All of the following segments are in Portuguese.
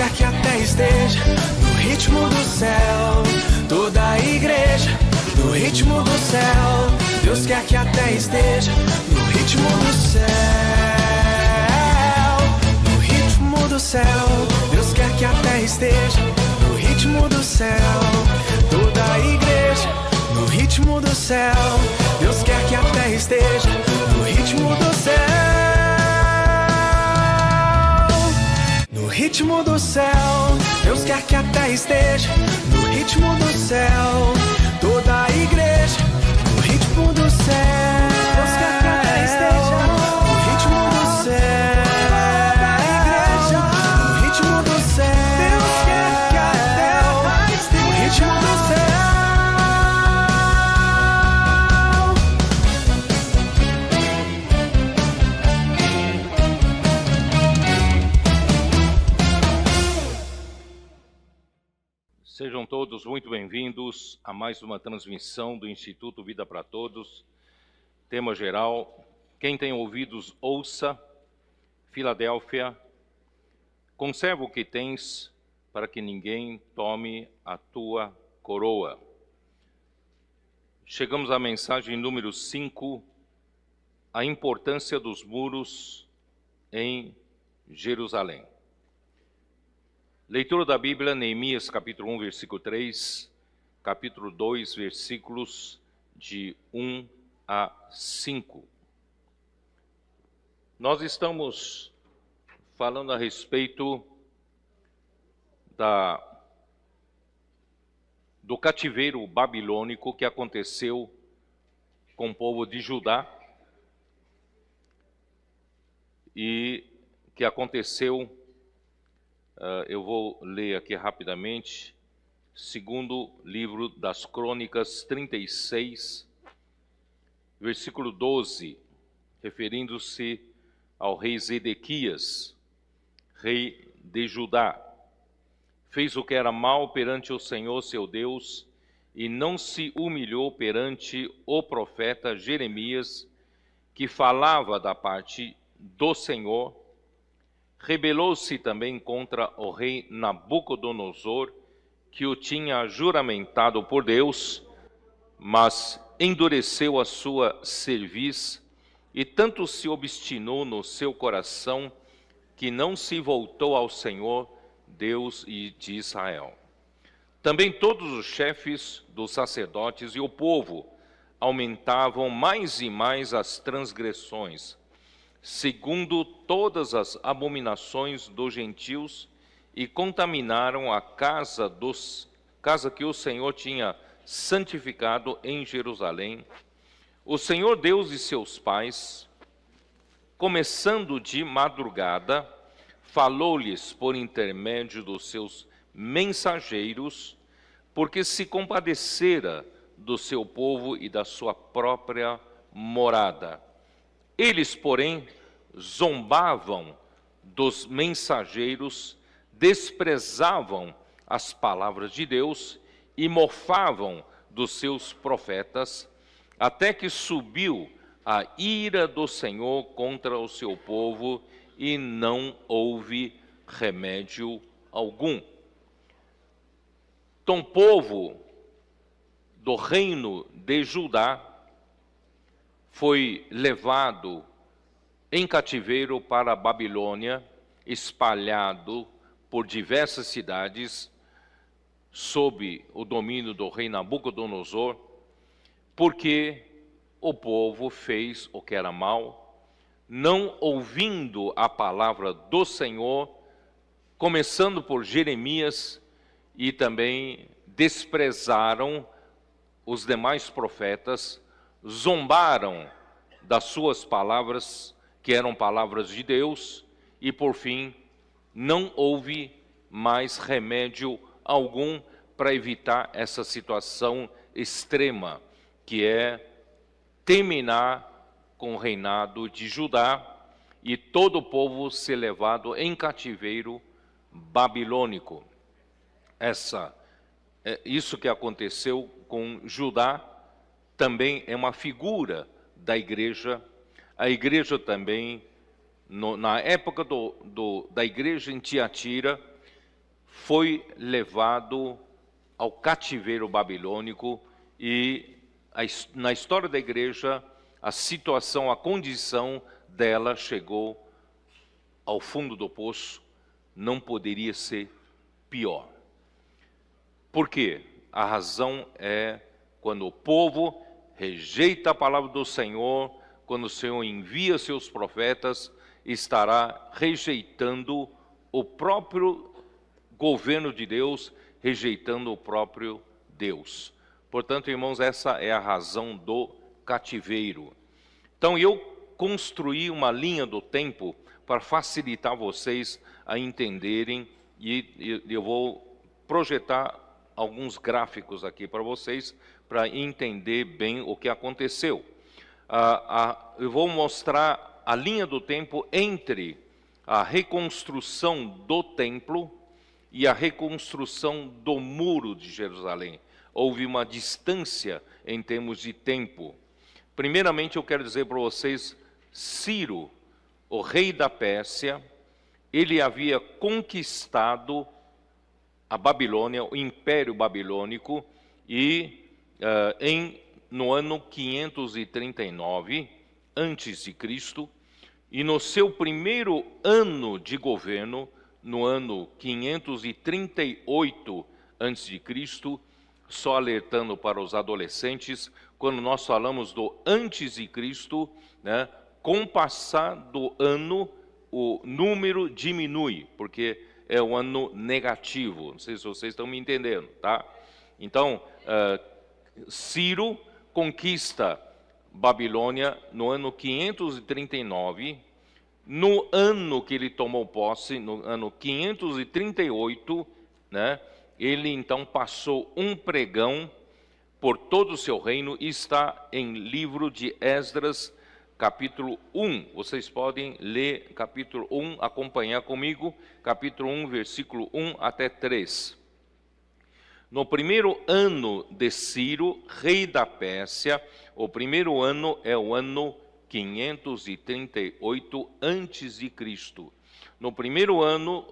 quer que a terra esteja no ritmo do céu. Toda a igreja no ritmo do céu. Deus quer que a terra esteja no ritmo do céu. No ritmo do céu. Deus quer que a terra esteja no ritmo do céu. Toda a igreja no ritmo do céu. Deus quer que a terra esteja no ritmo do céu. No ritmo do céu. Deus quer que a terra esteja no ritmo do céu. Toda a igreja no ritmo do céu. Deus quer que a terra esteja no ritmo do céu. Toda a igreja no ritmo do céu. Deus quer que a terra esteja no ritmo do céu. Sejam todos muito bem-vindos a mais uma transmissão do Instituto Vida para Todos. Tema geral: quem tem ouvidos, ouça. Filadélfia, conserva o que tens, para que ninguém tome a tua coroa. Chegamos à mensagem número 5, a importância dos muros em Jerusalém. Leitura da Bíblia, Neemias capítulo 1, versículo 3, capítulo 2, versículos de 1 a 5. Nós estamos falando a respeito do cativeiro babilônico que aconteceu com o povo de Judá e que aconteceu. Eu vou ler aqui rapidamente, segundo livro das Crônicas 36, versículo 12, referindo-se ao rei Zedequias, rei de Judá. Fez o que era mal perante o Senhor seu Deus e não se humilhou perante o profeta Jeremias, que falava da parte do Senhor. Rebelou-se também contra o rei Nabucodonosor, que o tinha juramentado por Deus, mas endureceu a sua cerviz e tanto se obstinou no seu coração que não se voltou ao Senhor, Deus de Israel. Também todos os chefes dos sacerdotes e o povo aumentavam mais e mais as transgressões, segundo todas as abominações dos gentios, e contaminaram a casa que o Senhor tinha santificado em Jerusalém. O Senhor Deus de seus pais, começando de madrugada, falou-lhes por intermédio dos seus mensageiros, porque se compadecera do seu povo e da sua própria morada. Eles, porém, zombavam dos mensageiros, desprezavam as palavras de Deus e mofavam dos seus profetas, até que subiu a ira do Senhor contra o seu povo e não houve remédio algum. Então, o povo do reino de Judá foi levado em cativeiro para a Babilônia, espalhado por diversas cidades, sob o domínio do rei Nabucodonosor, porque o povo fez o que era mal, não ouvindo a palavra do Senhor, começando por Jeremias, e também desprezaram os demais profetas, zombaram das suas palavras, que eram palavras de Deus, e por fim, não houve mais remédio algum para evitar essa situação extrema, que é terminar com o reinado de Judá e todo o povo ser levado em cativeiro babilônico. Isso que aconteceu com Judá também é uma figura da igreja. A igreja também, na época da igreja em Tiatira, foi levado ao cativeiro babilônico e na história da igreja a situação, a condição dela chegou ao fundo do poço, não poderia ser pior. Por quê? A razão é quando o povo rejeita a palavra do Senhor, quando o Senhor envia seus profetas, estará rejeitando o próprio governo de Deus, rejeitando o próprio Deus. Portanto, irmãos, essa é a razão do cativeiro. Então, eu construí uma linha do tempo para facilitar vocês a entenderem, e eu vou projetar alguns gráficos aqui para vocês, para entender bem o que aconteceu. Eu vou mostrar a linha do tempo entre a reconstrução do templo e a reconstrução do muro de Jerusalém. Houve uma distância em termos de tempo. Primeiramente, eu quero dizer para vocês, Ciro, o rei da Pérsia, ele havia conquistado a Babilônia, o Império Babilônico, e no ano 539 a.C., e no seu primeiro ano de governo, no ano 538 a.C., só alertando para os adolescentes, quando nós falamos do antes de Cristo, né, com o passar do ano, o número diminui, porque é o ano negativo. Não sei se vocês estão me entendendo, tá? Então, Ciro conquista Babilônia no ano 539, no ano que ele tomou posse, no ano 538, né, ele então passou um pregão por todo o seu reino, e está em livro de Esdras, capítulo 1. Vocês podem ler capítulo 1, acompanhar comigo, capítulo 1, versículo 1 até 3. No primeiro ano de Ciro, rei da Pérsia, o primeiro ano é o ano 538 a.C. No primeiro ano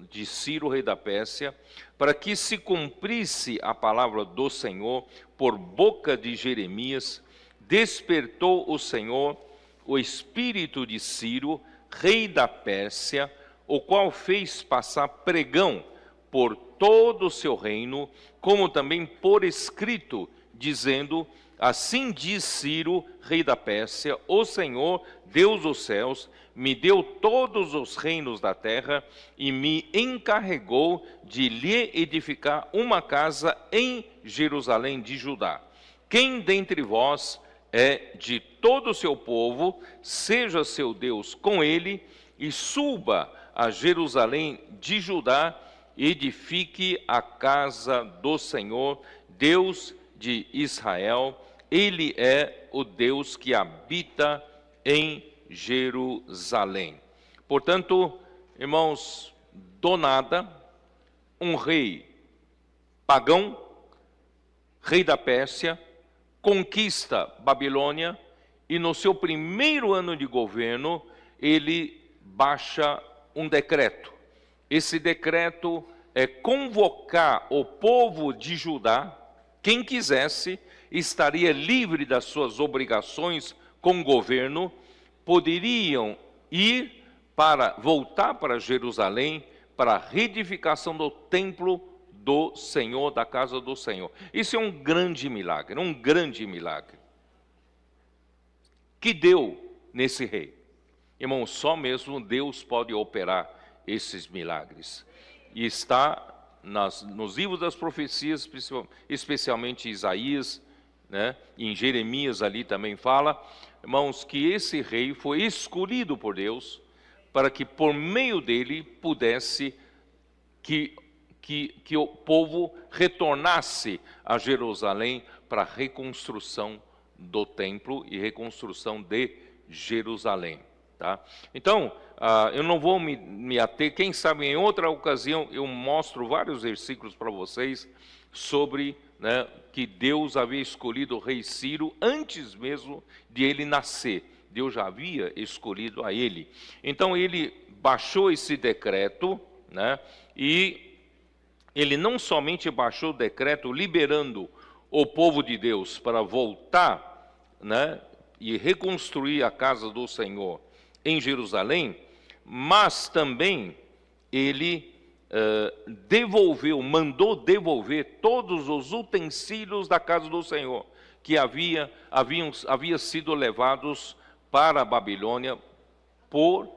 de Ciro, rei da Pérsia, para que se cumprisse a palavra do Senhor por boca de Jeremias, despertou o Senhor o espírito de Ciro, rei da Pérsia, o qual fez passar pregão por todo o seu reino, como também por escrito, dizendo: assim diz Ciro, rei da Pérsia, o Senhor, Deus dos céus, me deu todos os reinos da terra e me encarregou de lhe edificar uma casa em Jerusalém de Judá. Quem dentre vós é de todo o seu povo, seja seu Deus com ele, e suba a Jerusalém de Judá, e edifique a casa do Senhor, Deus de Israel. Ele é o Deus que habita em Jerusalém. Portanto, irmãos, do nada, um rei pagão, rei da Pérsia, conquista Babilônia, e no seu primeiro ano de governo, ele baixa um decreto. Esse decreto é convocar o povo de Judá, quem quisesse, estaria livre das suas obrigações com o governo, poderiam voltar para Jerusalém, para a reedificação do templo do Senhor, da casa do Senhor. Isso é um grande milagre, que deu nesse rei. Irmão, só mesmo Deus pode operar esses milagres. E está nos livros das profecias, especialmente Isaías, né, e em Jeremias ali também fala, irmãos, que esse rei foi escolhido por Deus para que por meio dele pudesse que o povo retornasse a Jerusalém para a reconstrução do templo e reconstrução de Jerusalém. Tá? Então, eu não vou me ater, quem sabe em outra ocasião eu mostro vários versículos para vocês sobre, né, que Deus havia escolhido o rei Ciro antes mesmo de ele nascer. Deus já havia escolhido a ele. Então ele baixou esse decreto, né? E ele não somente baixou o decreto liberando o povo de Deus para voltar, né, e reconstruir a casa do Senhor em Jerusalém, mas também ele mandou devolver todos os utensílios da casa do Senhor que havia sido levados para a Babilônia por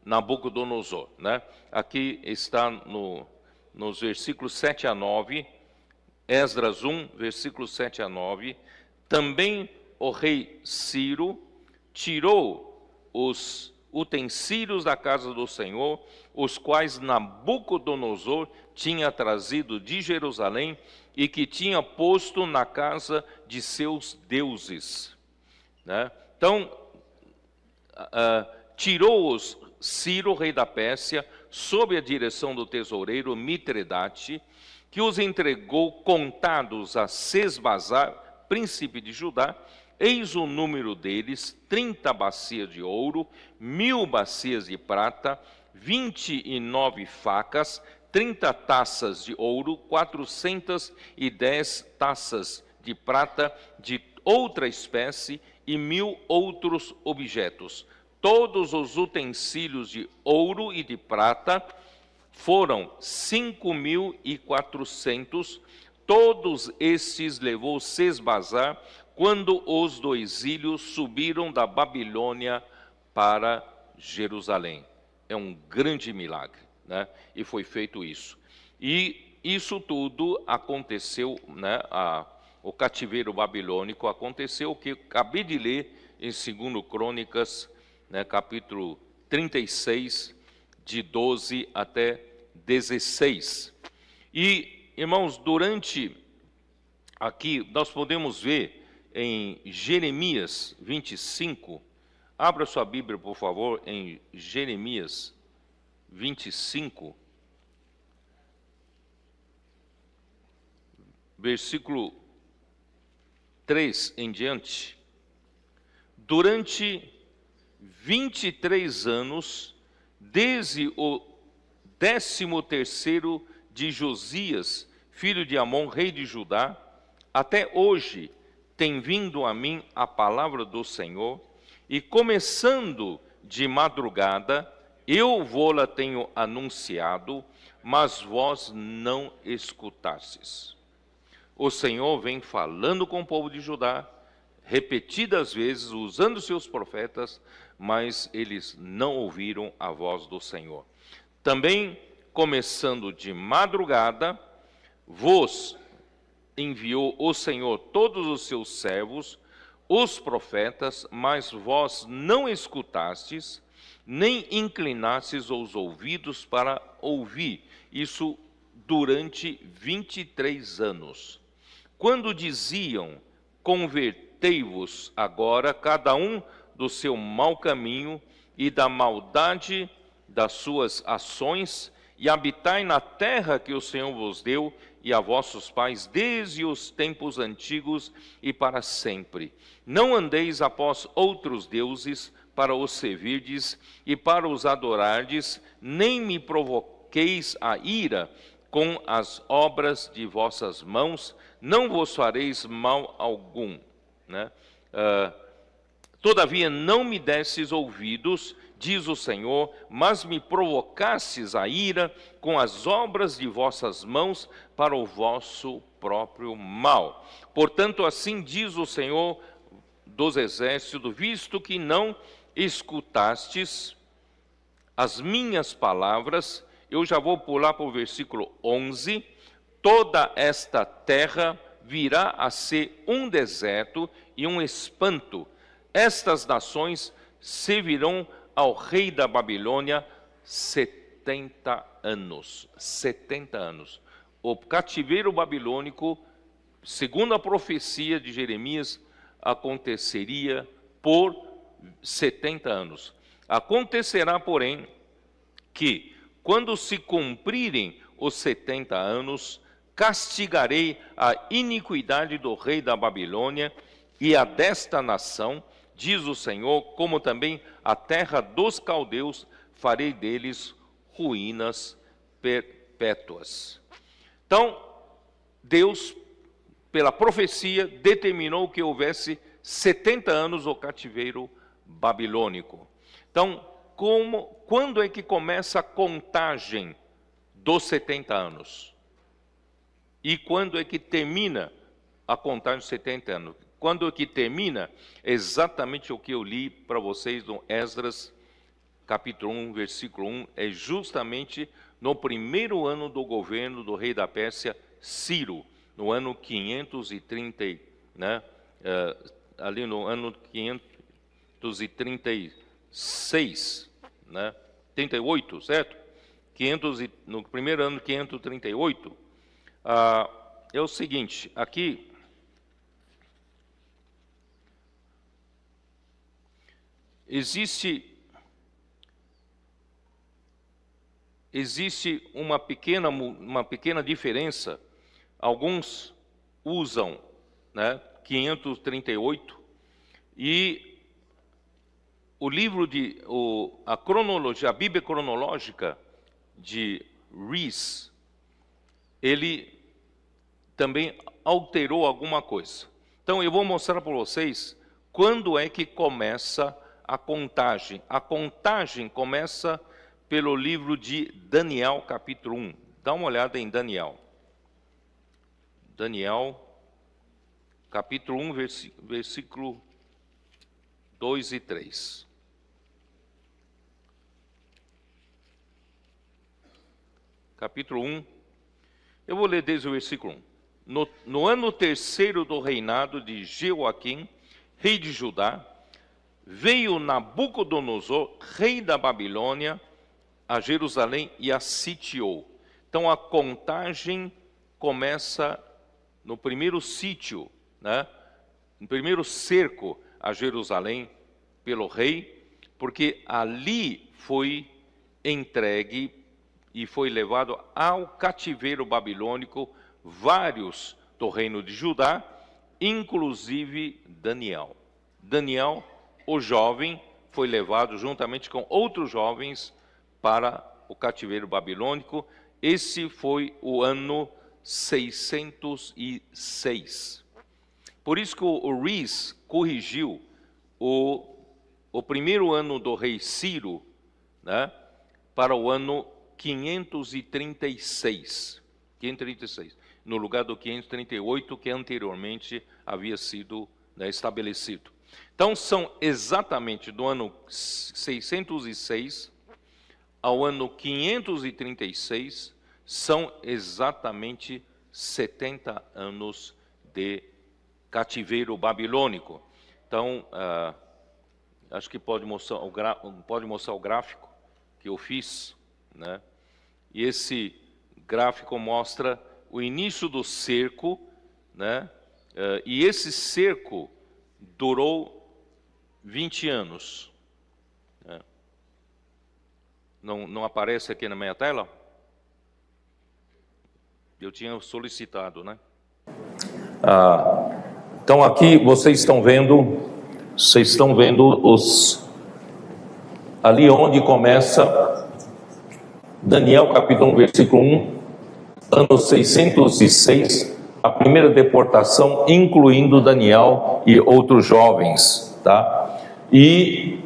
Nabucodonosor, né? Aqui está nos versículos 7 a 9, Esdras 1, versículos 7 a 9. Também o rei Ciro tirou os utensílios da casa do Senhor, os quais Nabucodonosor tinha trazido de Jerusalém e que tinha posto na casa de seus deuses, né? Então, tirou-os Ciro, rei da Pérsia, sob a direção do tesoureiro Mitredate, que os entregou contados a Sesbazar, príncipe de Judá. Eis o número deles: 30 bacias de ouro, 1000 bacias de prata, 29 facas, 30 taças de ouro, 410 taças de prata de outra espécie e 1000 outros objetos. Todos os utensílios de ouro e de prata foram 5.400. Todos estes levou Sesbazar quando os do exílio subiram da Babilônia para Jerusalém. É um grande milagre, né? E foi feito isso. E isso tudo aconteceu, né? O cativeiro babilônico aconteceu, o que eu acabei de ler em 2 Crônicas, né, capítulo 36, de 12 até 16. E, irmãos, aqui nós podemos ver em Jeremias 25, abra sua Bíblia, por favor, em Jeremias 25, versículo 3 em diante. Durante 23 anos, desde o 13º de Josias, filho de Amon, rei de Judá, até hoje tem vindo a mim a palavra do Senhor, e começando de madrugada, eu vou-la tenho anunciado, mas vós não escutastes. O Senhor vem falando com o povo de Judá, repetidas vezes, usando seus profetas, mas eles não ouviram a voz do Senhor. Também, começando de madrugada, vos enviou o Senhor todos os seus servos, os profetas, mas vós não escutastes, nem inclinastes os ouvidos para ouvir. Isso durante 23 anos. Quando diziam: convertei-vos agora, cada um do seu mau caminho e da maldade das suas ações, e habitai na terra que o Senhor vos deu e a vossos pais desde os tempos antigos e para sempre. Não andeis após outros deuses para os servirdes e para os adorardes, nem me provoqueis a ira com as obras de vossas mãos, não vos fareis mal algum, né? Todavia não me desses ouvidos, diz o Senhor, mas me provocastes a ira com as obras de vossas mãos para o vosso próprio mal. Portanto, assim diz o Senhor dos exércitos, visto que não escutastes as minhas palavras, eu já vou pular para o versículo 11, toda esta terra virá a ser um deserto e um espanto. Estas nações servirão ao rei da Babilônia 70 anos. 70 anos. O cativeiro babilônico, segundo a profecia de Jeremias, aconteceria por 70 anos. Acontecerá, porém, que, quando se cumprirem os 70 anos, castigarei a iniquidade do rei da Babilônia e a desta nação, diz o Senhor, como também a terra dos caldeus, farei deles ruínas perpétuas. Então, Deus, pela profecia, determinou que houvesse 70 anos o cativeiro babilônico. Então, quando é que começa a contagem dos 70 anos? E quando é que termina a contagem dos 70 anos? Quando é que termina? Exatamente o que eu li para vocês no Esdras, capítulo 1, versículo 1, é justamente no primeiro ano do governo do rei da Pérsia, Ciro, no ano 530, né? Ali no ano 536, né? 38, certo? No primeiro ano, 538. É o seguinte, aqui existe uma pequena diferença. Alguns usam, né, 538, e o livro a cronologia, a Bíblia cronológica de Rees, ele também alterou alguma coisa. Então eu vou mostrar para vocês quando é que começa a contagem. A contagem começa pelo livro de Daniel, capítulo 1. Dá uma olhada em Daniel. Daniel, capítulo 1, versículo 2 e 3. Capítulo 1, eu vou ler desde o versículo 1. No ano terceiro do reinado de Jeoaquim, rei de Judá, veio Nabucodonosor, rei da Babilônia, a Jerusalém e a sitiou. Então a contagem começa no primeiro sítio, né? No primeiro cerco a Jerusalém pelo rei, porque ali foi entregue e foi levado ao cativeiro babilônico vários do reino de Judá, inclusive Daniel. Daniel, o jovem, foi levado juntamente com outros jovens para o cativeiro babilônico. Esse foi o ano 606. Por isso que o Rees corrigiu o primeiro ano do rei Ciro, né, para o ano 536, no lugar do 538 que anteriormente havia sido, né, estabelecido. Então são exatamente do ano 606 ao ano 536, são exatamente 70 anos de cativeiro babilônico. Então, acho que pode mostrar o gráfico que eu fiz, né? E esse gráfico mostra o início do cerco, né? E esse cerco durou 20 anos. Né? Não aparece aqui na minha tela? Eu tinha solicitado, né? Então aqui vocês estão vendo ali onde começa Daniel capítulo 1, versículo 1, ano 606, a primeira deportação, incluindo Daniel e outros jovens, tá? E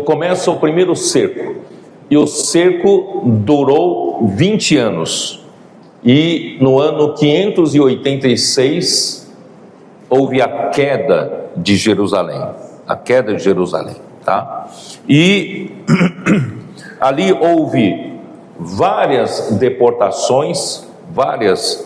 começa o primeiro cerco, e o cerco durou 20 anos, e no ano 586 houve a queda de Jerusalém, tá? E ali houve várias deportações, várias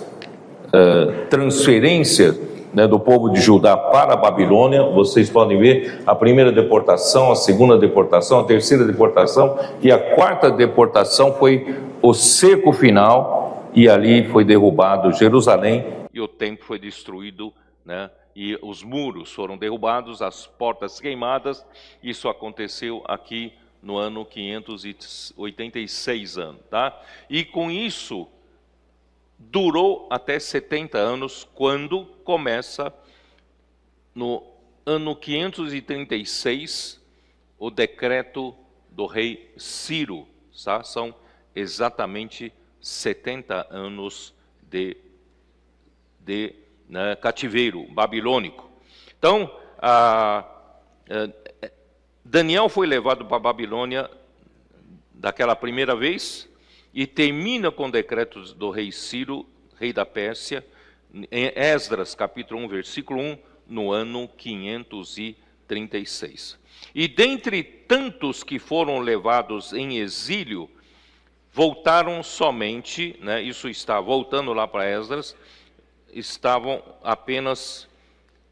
transferências, né, do povo de Judá para a Babilônia. Vocês podem ver a primeira deportação, a segunda deportação, a terceira deportação e a quarta deportação foi o cerco final, e ali foi derrubado Jerusalém e o templo foi destruído, né? E os muros foram derrubados, as portas queimadas. Isso aconteceu aqui no ano 586 anos, tá? E com isso durou até 70 anos, quando começa no ano 536 o decreto do rei Ciro, tá? São exatamente 70 anos de cativeiro babilônico. Então, Daniel foi levado para a Babilônia daquela primeira vez e termina com decretos do rei Ciro, rei da Pérsia, em Esdras, capítulo 1, versículo 1, no ano 536. E dentre tantos que foram levados em exílio, voltaram somente, isso está voltando lá para Esdras, estavam apenas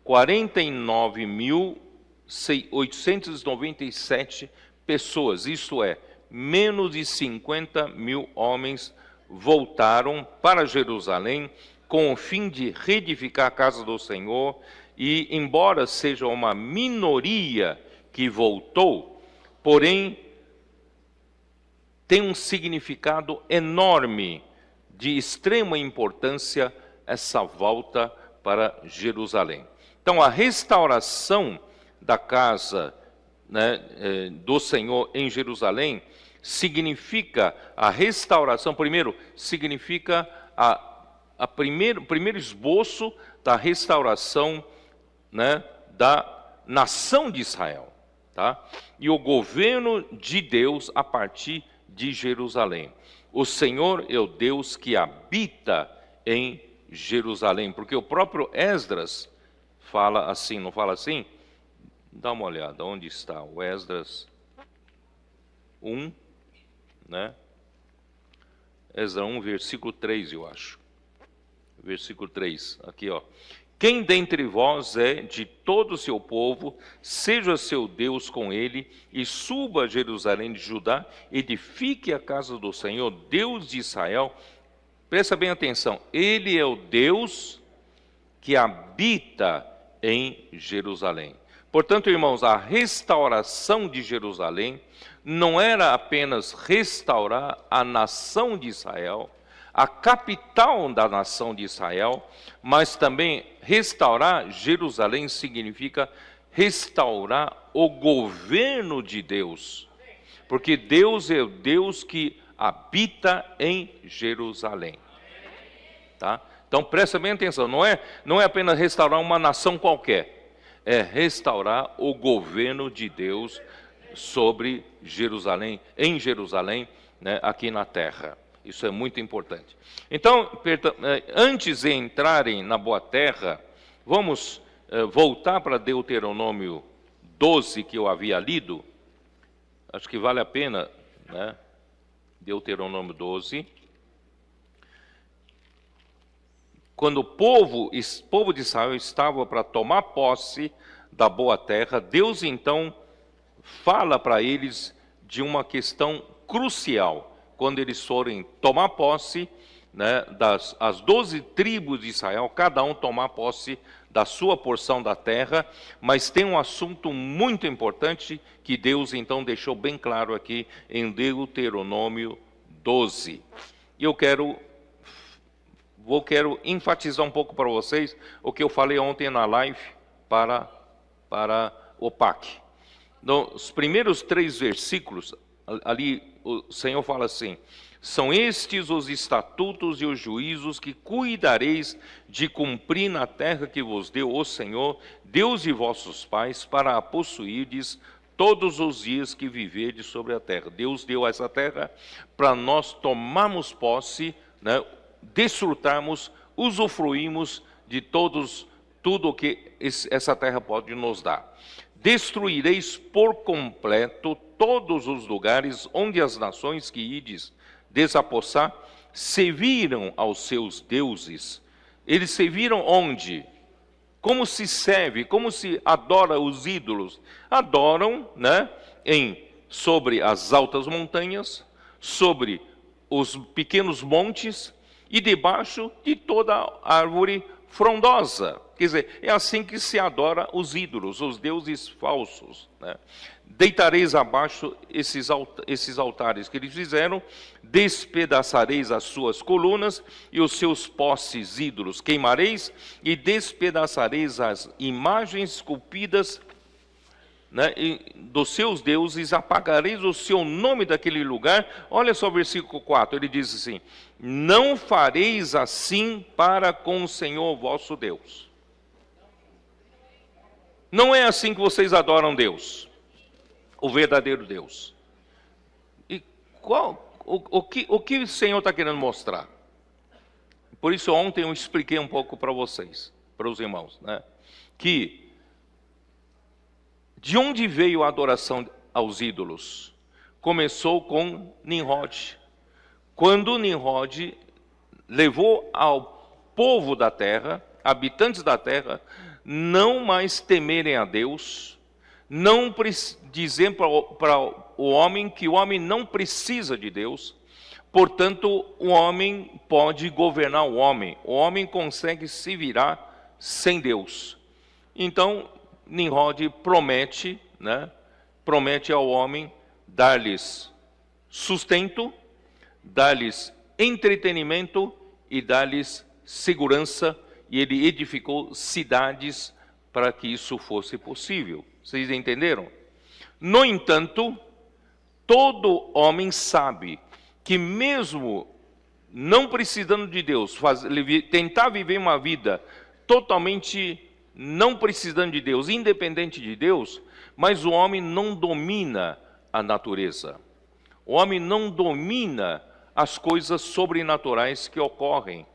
49.897 pessoas, isto é, menos de 50.000 homens voltaram para Jerusalém com o fim de reedificar a casa do Senhor, e embora seja uma minoria que voltou, porém tem um significado enorme, de extrema importância, essa volta para Jerusalém. Então, a restauração da casa do Senhor em Jerusalém significa a restauração, primeiro, significa o primeiro esboço da restauração da nação de Israel, tá? E o governo de Deus a partir de Jerusalém. O Senhor é o Deus que habita em Jerusalém, porque o próprio Esdras fala assim, não fala assim? Dá uma olhada, onde está o Esdras 1, Esdras 1, versículo 3, eu acho. Versículo 3, aqui ó. Quem dentre vós é de todo o seu povo, seja seu Deus com ele, e suba a Jerusalém de Judá, edifique a casa do Senhor, Deus de Israel. Presta bem atenção, ele é o Deus que habita em Jerusalém. Portanto, irmãos, a restauração de Jerusalém não era apenas restaurar a nação de Israel, a capital da nação de Israel, mas também restaurar Jerusalém significa restaurar o governo de Deus, porque Deus é o Deus que habita em Jerusalém, tá? Então presta bem atenção, não é apenas restaurar uma nação qualquer, é restaurar o governo de Deus sobre Jerusalém, em Jerusalém, aqui na terra. Isso é muito importante. Então, antes de entrarem na boa terra, vamos voltar para Deuteronômio 12, que eu havia lido. Acho que vale a pena, Deuteronômio 12. Quando o povo de Israel estava para tomar posse da boa terra, Deus então fala para eles de uma questão crucial. Quando eles forem tomar posse, as 12 tribos de Israel, cada um tomar posse da sua porção da terra, mas tem um assunto muito importante que Deus então deixou bem claro aqui em Deuteronômio 12. E eu quero enfatizar um pouco para vocês o que eu falei ontem na live para o PAC. Nos primeiros 3 versículos, ali o Senhor fala assim: são estes os estatutos e os juízos que cuidareis de cumprir na terra que vos deu o Senhor, Deus de vossos pais, para a possuirdes todos os dias que viverdes sobre a terra. Deus deu essa terra para nós tomarmos posse, desfrutarmos, usufruirmos de tudo o que essa terra pode nos dar. Destruireis por completo todos os lugares onde as nações que ides desapossar serviram aos seus deuses. Eles serviram onde? Como se serve, como se adora os ídolos? Adoram, sobre as altas montanhas, sobre os pequenos montes e debaixo de toda árvore frondosa. Quer dizer, é assim que se adora os ídolos, os deuses falsos. Deitareis abaixo esses altares que eles fizeram, despedaçareis as suas colunas e os seus postes ídolos, queimareis e despedaçareis as imagens esculpidas né, e dos seus deuses, apagareis o seu nome daquele lugar. Olha só o versículo 4, ele diz assim: não fareis assim para com o Senhor vosso Deus. Não é assim que vocês adoram Deus, o verdadeiro Deus. E o que o Senhor está querendo mostrar? Por isso ontem eu expliquei um pouco para vocês, para os irmãos, né, que de onde veio a adoração aos ídolos? Começou com Nimrod. Quando Nimrod levou ao povo da terra, habitantes da terra, não mais temerem a Deus, não dizer para o homem que o homem não precisa de Deus, portanto o homem pode governar o homem consegue se virar sem Deus. Então Nimrod promete, né, promete ao homem dar-lhes sustento, dar-lhes entretenimento e dar-lhes segurança, e ele edificou cidades para que isso fosse possível. Vocês entenderam? No entanto, todo homem sabe que mesmo não precisando de Deus, tentar viver uma vida totalmente não precisando de Deus, independente de Deus, mas o homem não domina a natureza. O homem não domina as coisas sobrenaturais que ocorrem,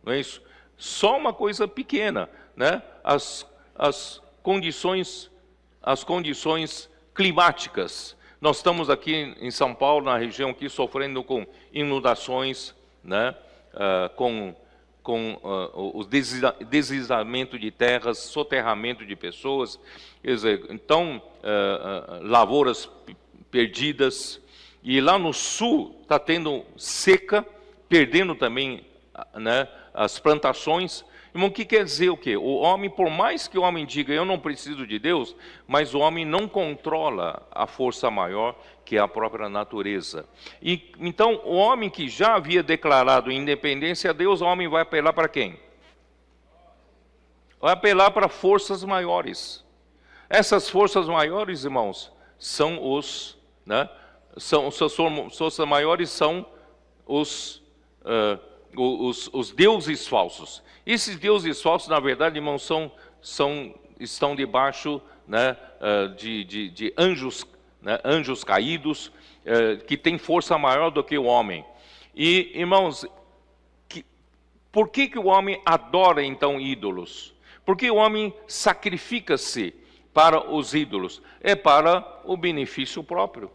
não é isso? Só uma coisa pequena, né? As condições climáticas. Nós estamos aqui em São Paulo, na região aqui, sofrendo com inundações, né? Com o deslizamento de terras, soterramento de pessoas, quer dizer, então, lavouras perdidas, e lá no sul está tendo seca, perdendo também, né, as plantações. Irmão, o que quer dizer o quê? O homem, por mais que o homem diga, eu não preciso de Deus, mas o homem não controla a força maior, que é a própria natureza. E então, o homem que já havia declarado independência a Deus, o homem vai apelar para quem? Vai apelar para forças maiores. Essas forças maiores, irmãos, são os, né, forças maiores são os deuses falsos. Esses deuses falsos, na verdade, irmãos, estão debaixo, né, de anjos, né, anjos caídos, que têm força maior do que o homem. E, irmãos, por que o homem adora então ídolos? Porque o homem sacrifica-se para os ídolos? É para o benefício próprio.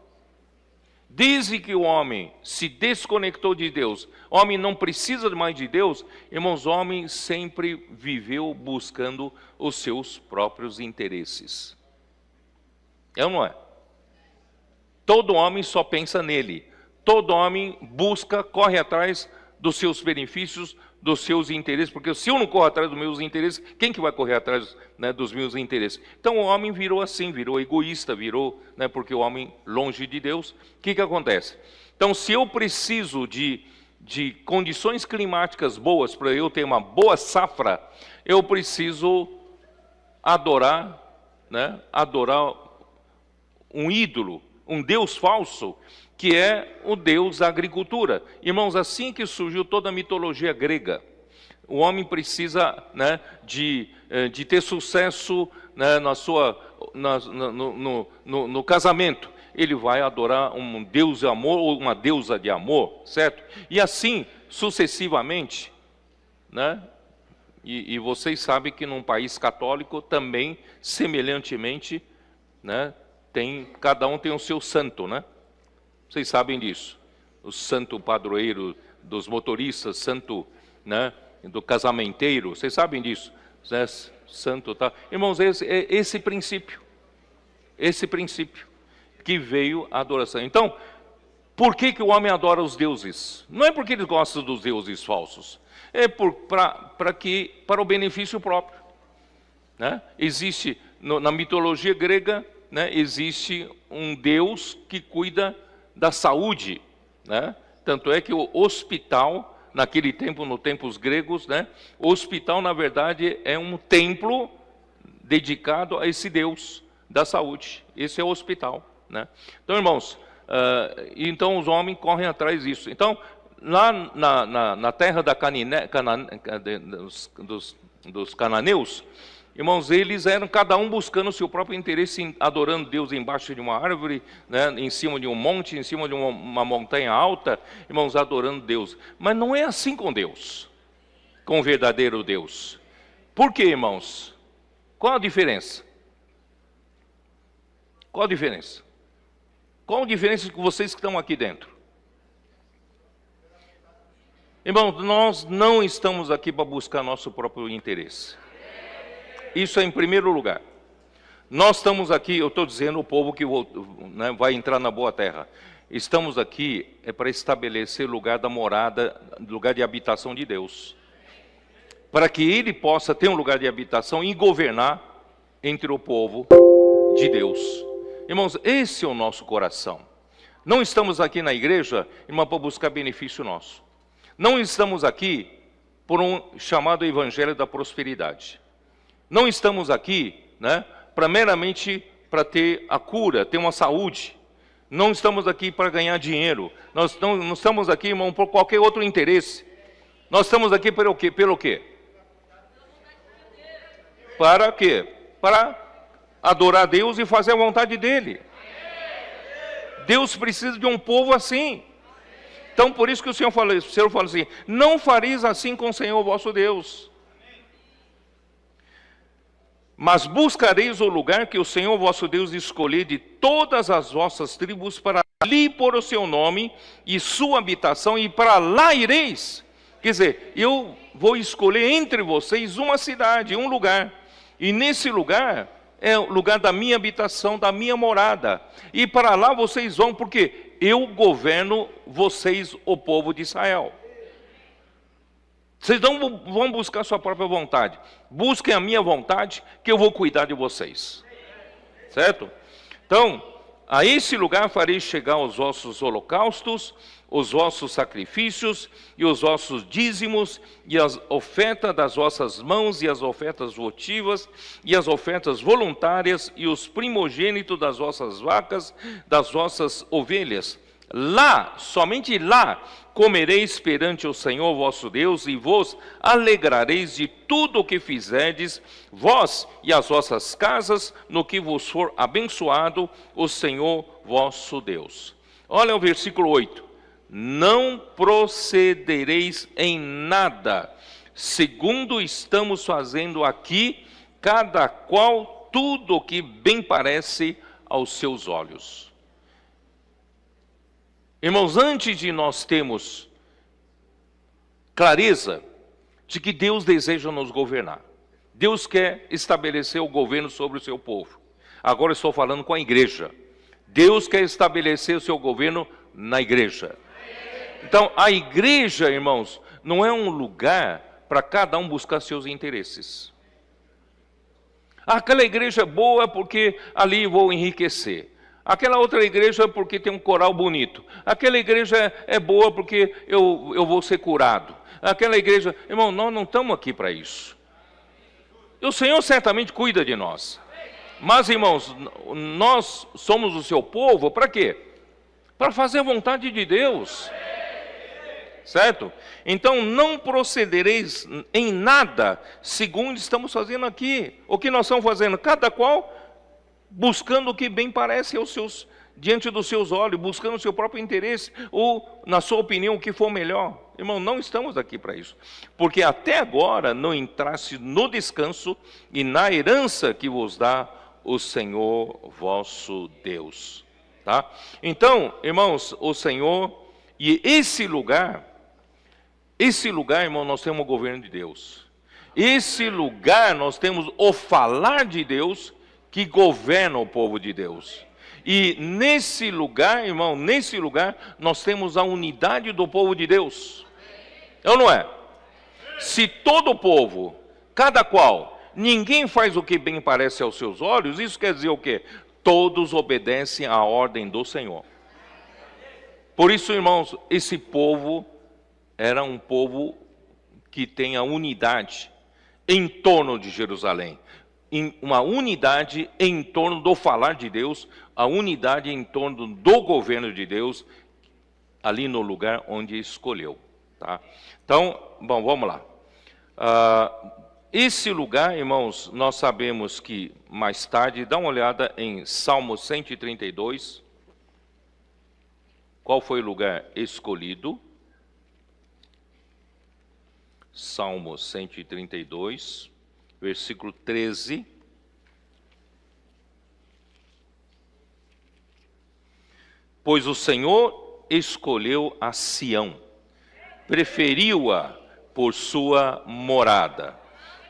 Desde que o homem se desconectou de Deus, o homem não precisa mais de Deus, irmãos, o homem sempre viveu buscando os seus próprios interesses. É ou não é? Todo homem só pensa nele. Todo homem busca, corre atrás dos seus benefícios, dos seus interesses, porque se eu não corro atrás dos meus interesses, quem que vai correr atrás, né, dos meus interesses? Então o homem virou assim, virou egoísta, virou, né, porque o homem longe de Deus. O que acontece? Então, se eu preciso de condições climáticas boas para eu ter uma boa safra, eu preciso adorar, né, adorar um ídolo, um Deus falso, que é o Deus da agricultura. Irmãos, assim que surgiu toda a mitologia grega, o homem precisa, né, de ter sucesso, né, no casamento. Ele vai adorar um Deus de amor ou uma deusa de amor, certo? E assim, sucessivamente, né? E vocês sabem que num país católico também, semelhantemente, né, cada um tem o seu santo, né? Vocês sabem disso. O santo padroeiro dos motoristas, santo, né, do casamenteiro, vocês sabem disso, né? Santo, tá? Irmãos, esse princípio que veio a adoração. Então, por que o homem adora os deuses? Não é porque ele gosta dos deuses falsos, é para o benefício próprio, né? Existe, na mitologia grega, né, existe um Deus que cuida da saúde, né? Tanto é que o hospital, naquele tempo, nos tempos gregos, né, o hospital, na verdade, é um templo dedicado a esse Deus, da saúde. Esse é o hospital, né? Então, irmãos, então os homens correm atrás disso. Então, lá na terra dos cananeus, irmãos, eles eram cada um buscando o seu próprio interesse, adorando Deus embaixo de uma árvore, né, em cima de um monte, em cima de uma montanha alta, irmãos, adorando Deus. Mas não é assim com Deus, com o verdadeiro Deus. Por quê, irmãos? Qual a diferença? Qual a diferença? Qual a diferença com vocês que estão aqui dentro? Irmãos, nós não estamos aqui para buscar nosso próprio interesse. Isso é em primeiro lugar. Nós estamos aqui, eu estou dizendo o povo que vai entrar na boa terra. Estamos aqui para estabelecer lugar da morada, lugar de habitação de Deus. Para que Ele possa ter um lugar de habitação e governar entre o povo de Deus. Irmãos, esse é o nosso coração. Não estamos aqui na igreja, irmão, para buscar benefício nosso. Não estamos aqui por um chamado evangelho da prosperidade. Não estamos aqui, né, meramente para ter a cura, ter uma saúde. Não estamos aqui para ganhar dinheiro. Nós não estamos aqui, irmão, por qualquer outro interesse. Nós estamos aqui pelo quê? Pelo quê? Para quê? Para adorar Deus e fazer a vontade dEle. Deus precisa de um povo assim. Então, por isso que o Senhor fala assim: não fareis assim com o Senhor vosso Deus. Mas buscareis o lugar que o Senhor vosso Deus escolher de todas as vossas tribos, para ali pôr o seu nome e sua habitação, e para lá ireis. Quer dizer, eu vou escolher entre vocês uma cidade, um lugar. E nesse lugar é o lugar da minha habitação, da minha morada. E para lá vocês vão, porque eu governo vocês, o povo de Israel. Vocês não vão buscar sua própria vontade. Busquem a minha vontade, que eu vou cuidar de vocês. Certo? Então, a esse lugar farei chegar os vossos holocaustos, os vossos sacrifícios e os vossos dízimos, e as ofertas das vossas mãos, e as ofertas votivas, e as ofertas voluntárias, e os primogênitos das vossas vacas, das vossas ovelhas. Lá, somente lá, comereis perante o Senhor vosso Deus, e vos alegrareis de tudo o que fizerdes, vós e as vossas casas, no que vos for abençoado o Senhor vosso Deus. Olha o versículo 8. Não procedereis em nada, segundo estamos fazendo aqui, cada qual tudo o que bem parece aos seus olhos. Irmãos, antes de nós termos clareza de que Deus deseja nos governar, Deus quer estabelecer o governo sobre o seu povo. Agora estou falando com a igreja. Deus quer estabelecer o seu governo na igreja. Então, a igreja, irmãos, não é um lugar para cada um buscar seus interesses. Aquela igreja é boa porque ali vou enriquecer. Aquela outra igreja é porque tem um coral bonito. Aquela igreja é boa porque eu vou ser curado. Aquela igreja... Irmão, nós não estamos aqui para isso. E o Senhor certamente cuida de nós. Mas, irmãos, nós somos o seu povo para quê? Para fazer a vontade de Deus. Certo? Então, não procedereis em nada, segundo estamos fazendo aqui. O que nós estamos fazendo? Cada qual buscando o que bem parece aos seus, diante dos seus olhos, buscando o seu próprio interesse, ou, na sua opinião, o que for melhor. Irmão, não estamos aqui para isso. Porque até agora não entraste no descanso e na herança que vos dá o Senhor vosso Deus. Tá? Então, irmãos, o Senhor, e esse lugar, irmão, nós temos o governo de Deus. Esse lugar nós temos o falar de Deus que governa o povo de Deus. E nesse lugar, irmão, nós temos a unidade do povo de Deus. É ou não é? Se todo o povo, cada qual, ninguém faz o que bem parece aos seus olhos, isso quer dizer o quê? Todos obedecem à ordem do Senhor. Por isso, irmãos, esse povo era um povo que tem a unidade em torno de Jerusalém. uma unidade em torno do falar de Deus, a unidade em torno do governo de Deus, ali no lugar onde escolheu. Tá? Então, bom, vamos lá. Esse lugar, irmãos, nós sabemos que mais tarde, dá uma olhada em Salmo 132. Qual foi o lugar escolhido? Salmo 132, versículo 13. Pois o Senhor escolheu a Sião, preferiu-a por sua morada.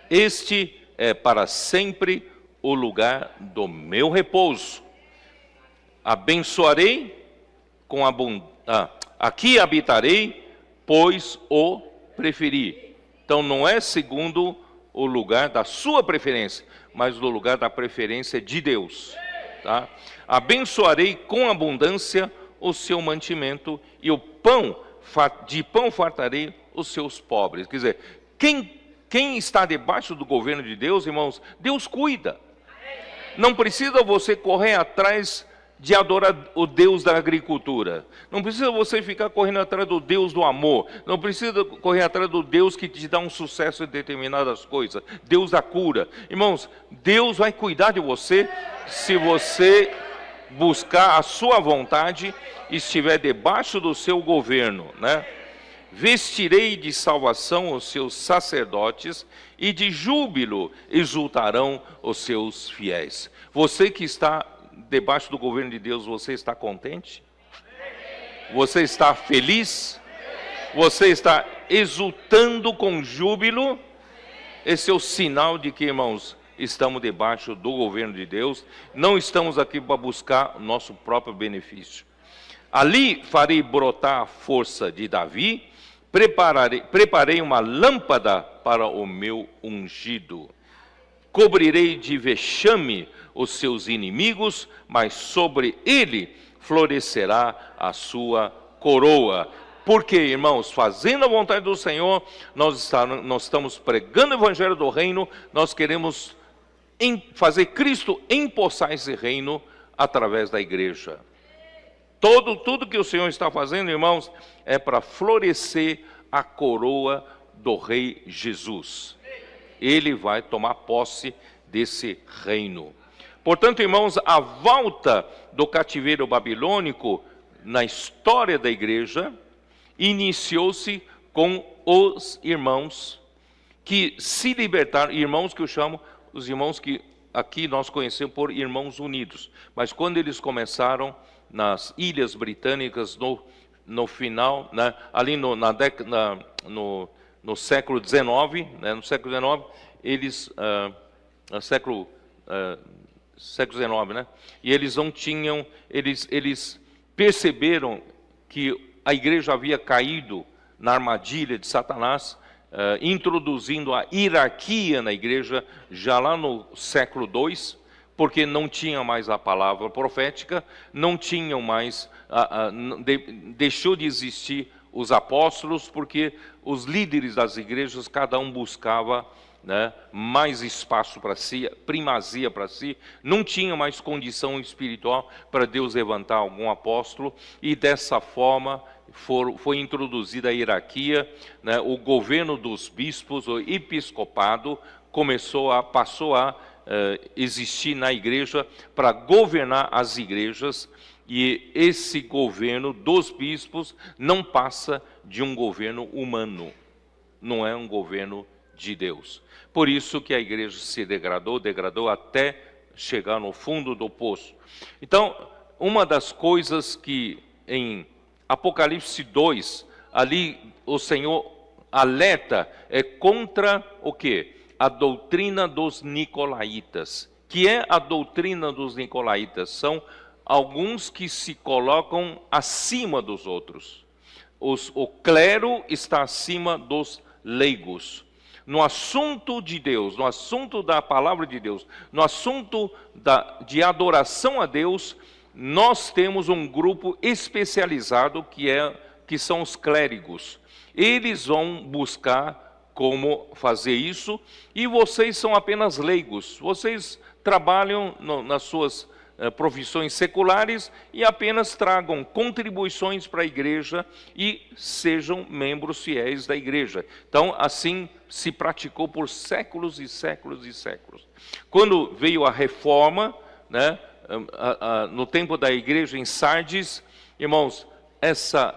Este é para sempre o lugar do meu repouso. Abençoarei com abundância. Aqui habitarei, pois o preferi. Então não é segundo o lugar da sua preferência, mas do lugar da preferência de Deus. Tá? Abençoarei com abundância o seu mantimento, e de pão fartarei os seus pobres. Quer dizer, quem está debaixo do governo de Deus, irmãos, Deus cuida. Não precisa você correr atrás de adorar o Deus da agricultura. Não precisa você ficar correndo atrás do Deus do amor. Não precisa correr atrás do Deus que te dá um sucesso em determinadas coisas. Deus da cura. Irmãos, Deus vai cuidar de você se você buscar a sua vontade e estiver debaixo do seu governo, né? Vestirei de salvação os seus sacerdotes, e de júbilo exultarão os seus fiéis. Você que está debaixo do governo de Deus, você está contente? Você está feliz? Você está exultando com júbilo? Esse é o sinal de que, irmãos, estamos debaixo do governo de Deus. Não estamos aqui para buscar nosso próprio benefício. Ali farei brotar a força de Davi, preparei uma lâmpada para o meu ungido. Cobrirei de vexame os seus inimigos, mas sobre ele florescerá a sua coroa. Porque, irmãos, fazendo a vontade do Senhor, nós estamos pregando o evangelho do reino, nós queremos fazer Cristo empossar esse reino através da igreja. Tudo que o Senhor está fazendo, irmãos, é para florescer a coroa do Rei Jesus. Ele vai tomar posse desse reino. Portanto, irmãos, a volta do cativeiro babilônico na história da igreja iniciou-se com os irmãos que se libertaram, irmãos que eu chamo, os irmãos que aqui nós conhecemos por Irmãos Unidos. Mas quando eles começaram nas Ilhas Britânicas, no final, né, ali no século XIX, né, no século XIX, eles, século XIX, né, e eles não tinham, eles perceberam que a igreja havia caído na armadilha de Satanás, introduzindo a hierarquia na igreja já lá no século II, porque não tinha mais a palavra profética, não tinham mais, deixou de existir os apóstolos, porque os líderes das igrejas, cada um buscava, né, mais espaço para si, primazia para si, não tinha mais condição espiritual para Deus levantar algum apóstolo, e dessa forma foi introduzida a hierarquia, né, o governo dos bispos, o episcopado, passou a existir na igreja para governar as igrejas, e esse governo dos bispos não passa de um governo humano, não é um governo de Deus. Por isso que a igreja se degradou até chegar no fundo do poço. Então, uma das coisas que em Apocalipse 2, ali o Senhor alerta é contra o quê? A doutrina dos nicolaítas. Que é a doutrina dos nicolaítas? São alguns que se colocam acima dos outros. O clero está acima dos leigos. No assunto de Deus, no assunto da palavra de Deus, no assunto de adoração a Deus, nós temos um grupo especializado que são os clérigos. Eles vão buscar como fazer isso, e vocês são apenas leigos, vocês trabalham nas suas profissões seculares e apenas tragam contribuições para a igreja e sejam membros fiéis da igreja. Então, assim se praticou por séculos e séculos e séculos. Quando veio a reforma, né, no tempo da igreja em Sardes, irmãos,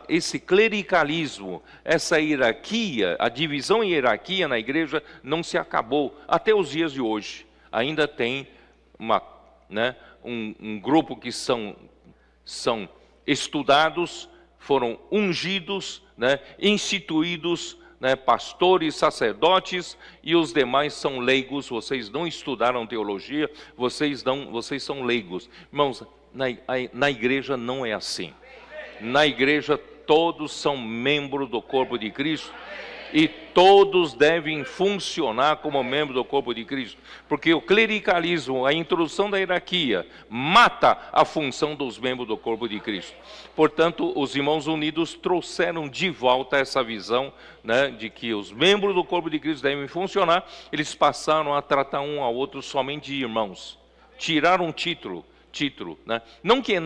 esse clericalismo, essa hierarquia, a divisão e hierarquia na igreja não se acabou até os dias de hoje. Ainda tem um grupo que são estudados, foram ungidos, né, instituídos, né, pastores, sacerdotes, e os demais são leigos. Vocês não estudaram teologia, vocês são leigos. Irmãos, na igreja não é assim. Na igreja todos são membros do corpo de Cristo e todos devem funcionar como membro do corpo de Cristo, porque o clericalismo, a introdução da hierarquia, mata a função dos membros do corpo de Cristo. Portanto, os irmãos unidos trouxeram de volta essa visão, né, de que os membros do corpo de Cristo devem funcionar. Eles passaram a tratar um ao outro somente de irmãos, tiraram um título, né? Não que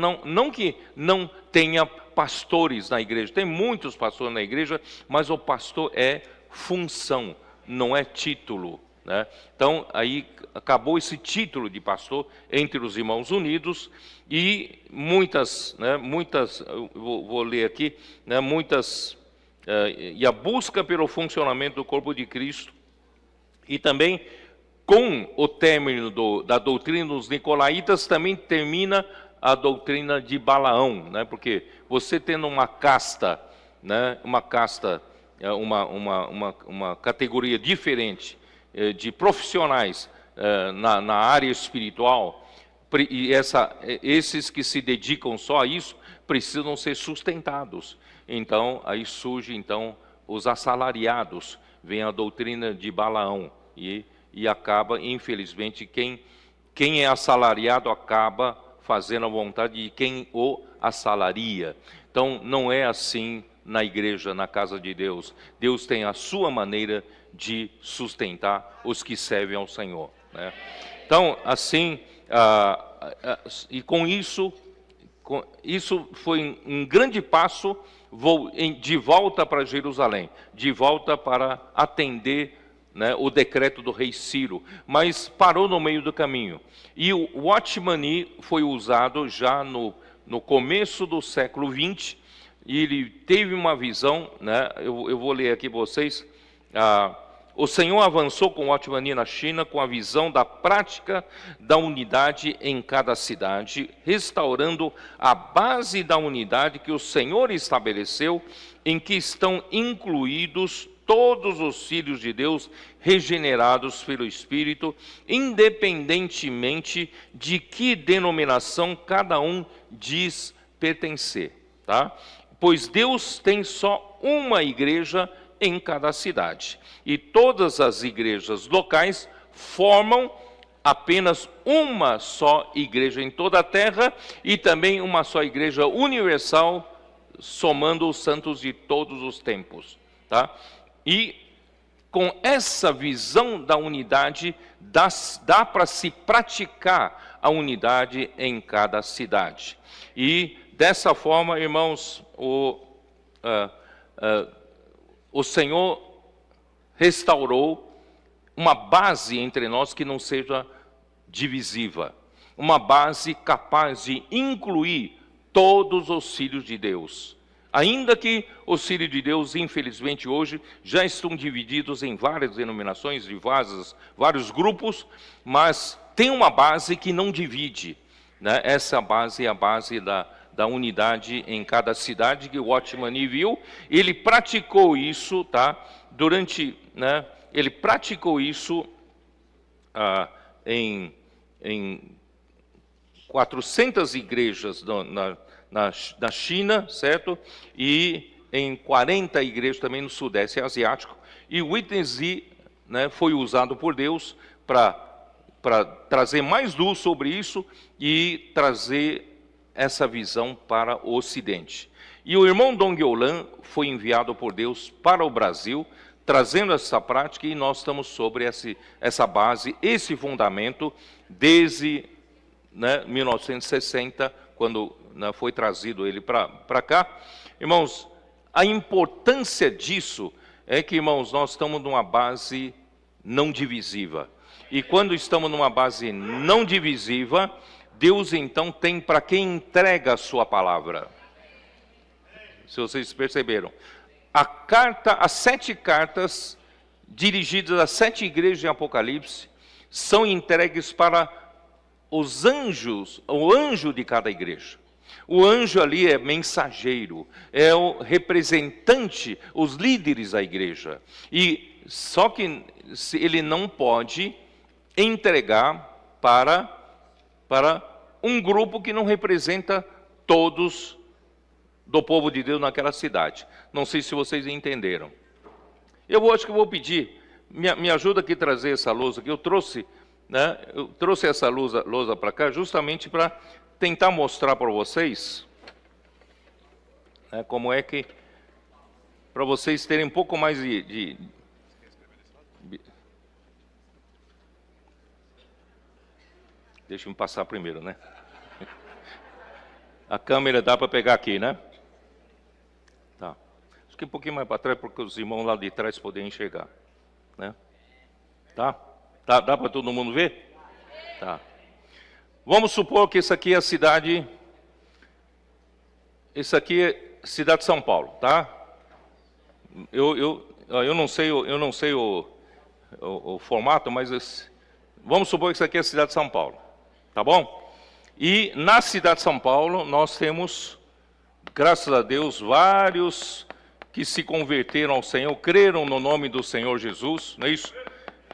não tenha pastores na igreja, tem muitos pastores na igreja, mas o pastor é função, não é título, né? Então aí acabou esse título de pastor entre os irmãos unidos, e vou ler aqui, né, e a busca pelo funcionamento do corpo de Cristo, e também com o término da doutrina dos nicolaítas, também termina a doutrina de Balaão, né? Porque você tendo uma casta, né? Uma categoria diferente de profissionais na área espiritual, e esses que se dedicam só a isso precisam ser sustentados. Então aí surge os assalariados, vem a doutrina de Balaão, e acaba, infelizmente, quem é assalariado acaba fazendo a vontade de quem o assalaria. Então, não é assim na igreja, na casa de Deus. Deus tem a sua maneira de sustentar os que servem ao Senhor, né? Então, assim, e com isso foi um grande passo de volta para Jerusalém, de volta para atender, né, o decreto do rei Ciro, mas parou no meio do caminho. E o Watchman Nee foi usado já no começo do século XX, e ele teve uma visão, né, eu vou ler aqui para vocês. O Senhor avançou com o Watchman Nee na China com a visão da prática da unidade em cada cidade, restaurando a base da unidade que o Senhor estabeleceu, em que estão incluídos todos os filhos de Deus regenerados pelo Espírito, independentemente de que denominação cada um diz pertencer, tá? Pois Deus tem só uma igreja em cada cidade, e todas as igrejas locais formam apenas uma só igreja em toda a terra, e também uma só igreja universal, somando os santos de todos os tempos, tá? E com essa visão da unidade, dá para se praticar a unidade em cada cidade. E dessa forma, irmãos, o Senhor restaurou uma base entre nós que não seja divisiva, uma base capaz de incluir todos os filhos de Deus. Ainda que os filhos de Deus, infelizmente, hoje já estão divididos em várias denominações, de vários grupos, mas tem uma base que não divide, né? Essa base é a base da unidade em cada cidade, que o Watchman Nee viu. Ele praticou isso, tá? Ele praticou isso em 400 igrejas na China, certo? E em 40 igrejas também no Sudeste Asiático. E o Witness Lee, né, foi usado por Deus para trazer mais luz sobre isso e trazer essa visão para o Ocidente. E o irmão Dong Yolan foi enviado por Deus para o Brasil, trazendo essa prática, e nós estamos sobre essa base, esse fundamento, desde 1960, quando foi trazido ele para cá. Irmãos, a importância disso é que, irmãos, nós estamos numa base não divisiva. E quando estamos numa base não divisiva, Deus então tem para quem entrega a sua palavra. Se vocês perceberam. As 7 cartas dirigidas às 7 igrejas de Apocalipse são entregues para os anjos, o anjo de cada igreja. O anjo ali é mensageiro, é o representante, os líderes da igreja. E só que ele não pode entregar para um grupo que não representa todos do povo de Deus naquela cidade. Não sei se vocês entenderam. Acho que eu vou pedir, me ajuda aqui a trazer essa lousa aqui. Eu trouxe essa lousa para cá justamente para tentar mostrar para vocês como é que, para vocês terem um pouco mais de deixa eu me passar primeiro, né? A câmera dá para pegar aqui, né? Tá. Acho que um pouquinho mais para trás, porque os irmãos lá de trás podem enxergar, né? Tá? Dá para todo mundo ver? Tá. Vamos supor que isso aqui é a cidade... Isso aqui é a cidade de São Paulo, tá? Eu não sei o formato, mas vamos supor que isso aqui é a cidade de São Paulo, tá bom? E na cidade de São Paulo nós temos, graças a Deus, vários que se converteram ao Senhor, creram no nome do Senhor Jesus, não é isso?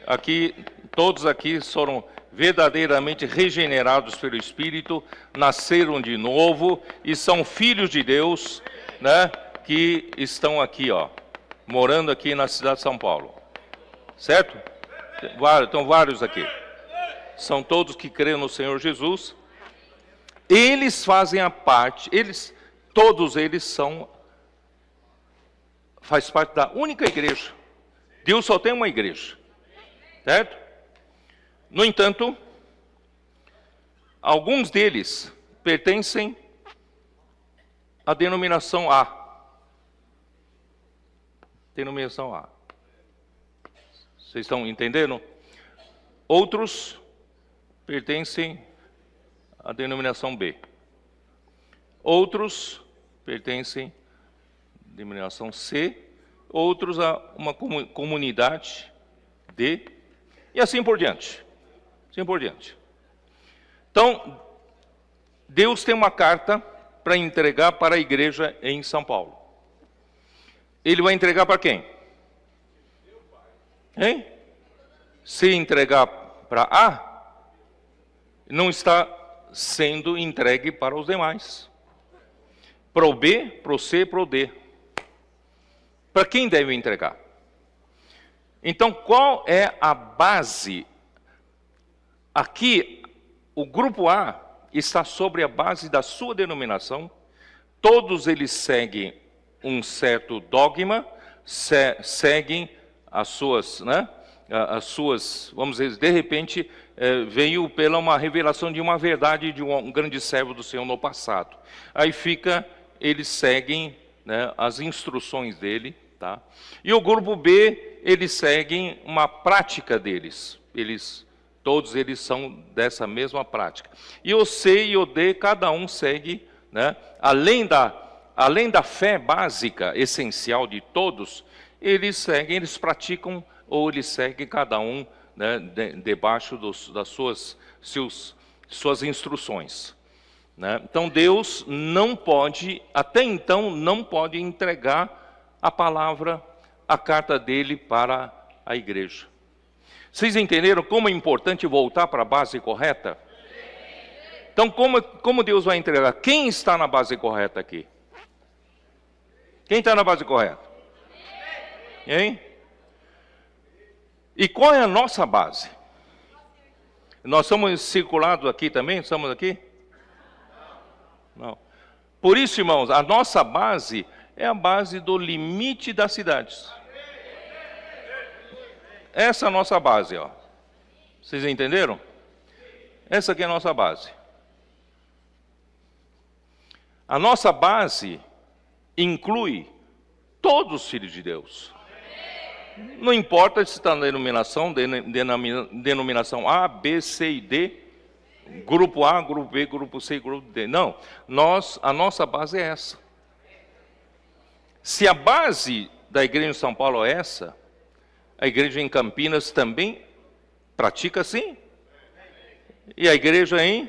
Aqui, todos aqui foram verdadeiramente regenerados pelo Espírito, nasceram de novo e são filhos de Deus, né? Que estão aqui, morando aqui na cidade de São Paulo, certo? Estão vários aqui. São todos que creem no Senhor Jesus. Eles fazem a parte, todos eles faz parte da única igreja. Deus só tem uma igreja, certo? No entanto, alguns deles pertencem à denominação A. Denominação A. Vocês estão entendendo? Outros pertencem à denominação B. Outros pertencem à denominação C. Outros a uma comunidade D. E assim por diante. Assim por diante. Então, Deus tem uma carta para entregar para a igreja em São Paulo. Ele vai entregar para quem? Hein? Se entregar para A, não está sendo entregue para os demais. Para o B, para o C, para o D. Para quem deve entregar? Então, qual é a base? Aqui, o grupo A está sobre a base da sua denominação. Todos eles seguem um certo dogma, seguem as suas, vamos dizer, de repente, veio pela uma revelação de uma verdade de um grande servo do Senhor no passado. Aí eles seguem, as instruções dele, tá? E o grupo B, eles seguem uma prática deles. Todos eles são dessa mesma prática. E o C e o D, cada um segue, além da fé básica, essencial de todos, eles praticam, ou eles seguem cada um, debaixo das suas instruções. Então Deus não pode, até então, não pode entregar a palavra, a carta dele para a igreja. Vocês entenderam como é importante voltar para a base correta? Então, como Deus vai entregar? Quem está na base correta aqui? Quem está na base correta? Hein? E qual é a nossa base? Nós somos circulados aqui também? Estamos aqui? Não. Por isso, irmãos, a nossa base é a base do limite das cidades. essa é a nossa base, ó. Vocês entenderam? Essa aqui é a nossa base. A nossa base inclui todos os filhos de Deus. Não importa se está na denominação A, B, C e D, grupo A, grupo B, grupo C, grupo D. Não, a nossa base é essa. Se a base da igreja em São Paulo é essa, a igreja em Campinas também pratica assim. E a igreja em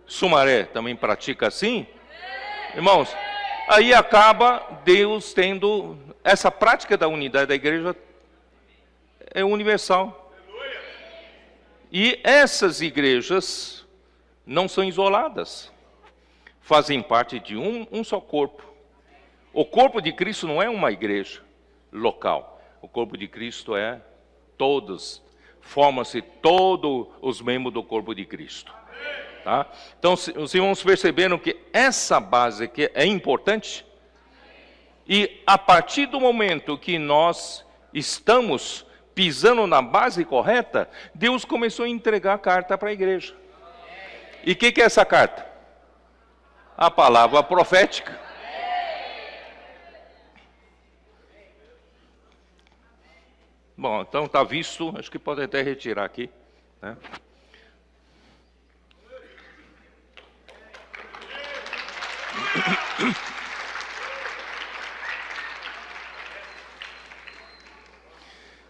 Sumaré também pratica assim. Irmãos, aí acaba Deus tendo essa prática da unidade da igreja é universal. E essas igrejas não são isoladas, fazem parte de um só corpo. O corpo de Cristo não é uma igreja local. O corpo de Cristo é todos, forma-se todos os membros do corpo de Cristo. Tá? Então, os irmãos perceberam que essa base aqui é importante. E a partir do momento que nós estamos pisando na base correta, Deus começou a entregar a carta para a igreja. E o que é essa carta? A palavra profética. Bom, então está visto, acho que pode até retirar aqui, né?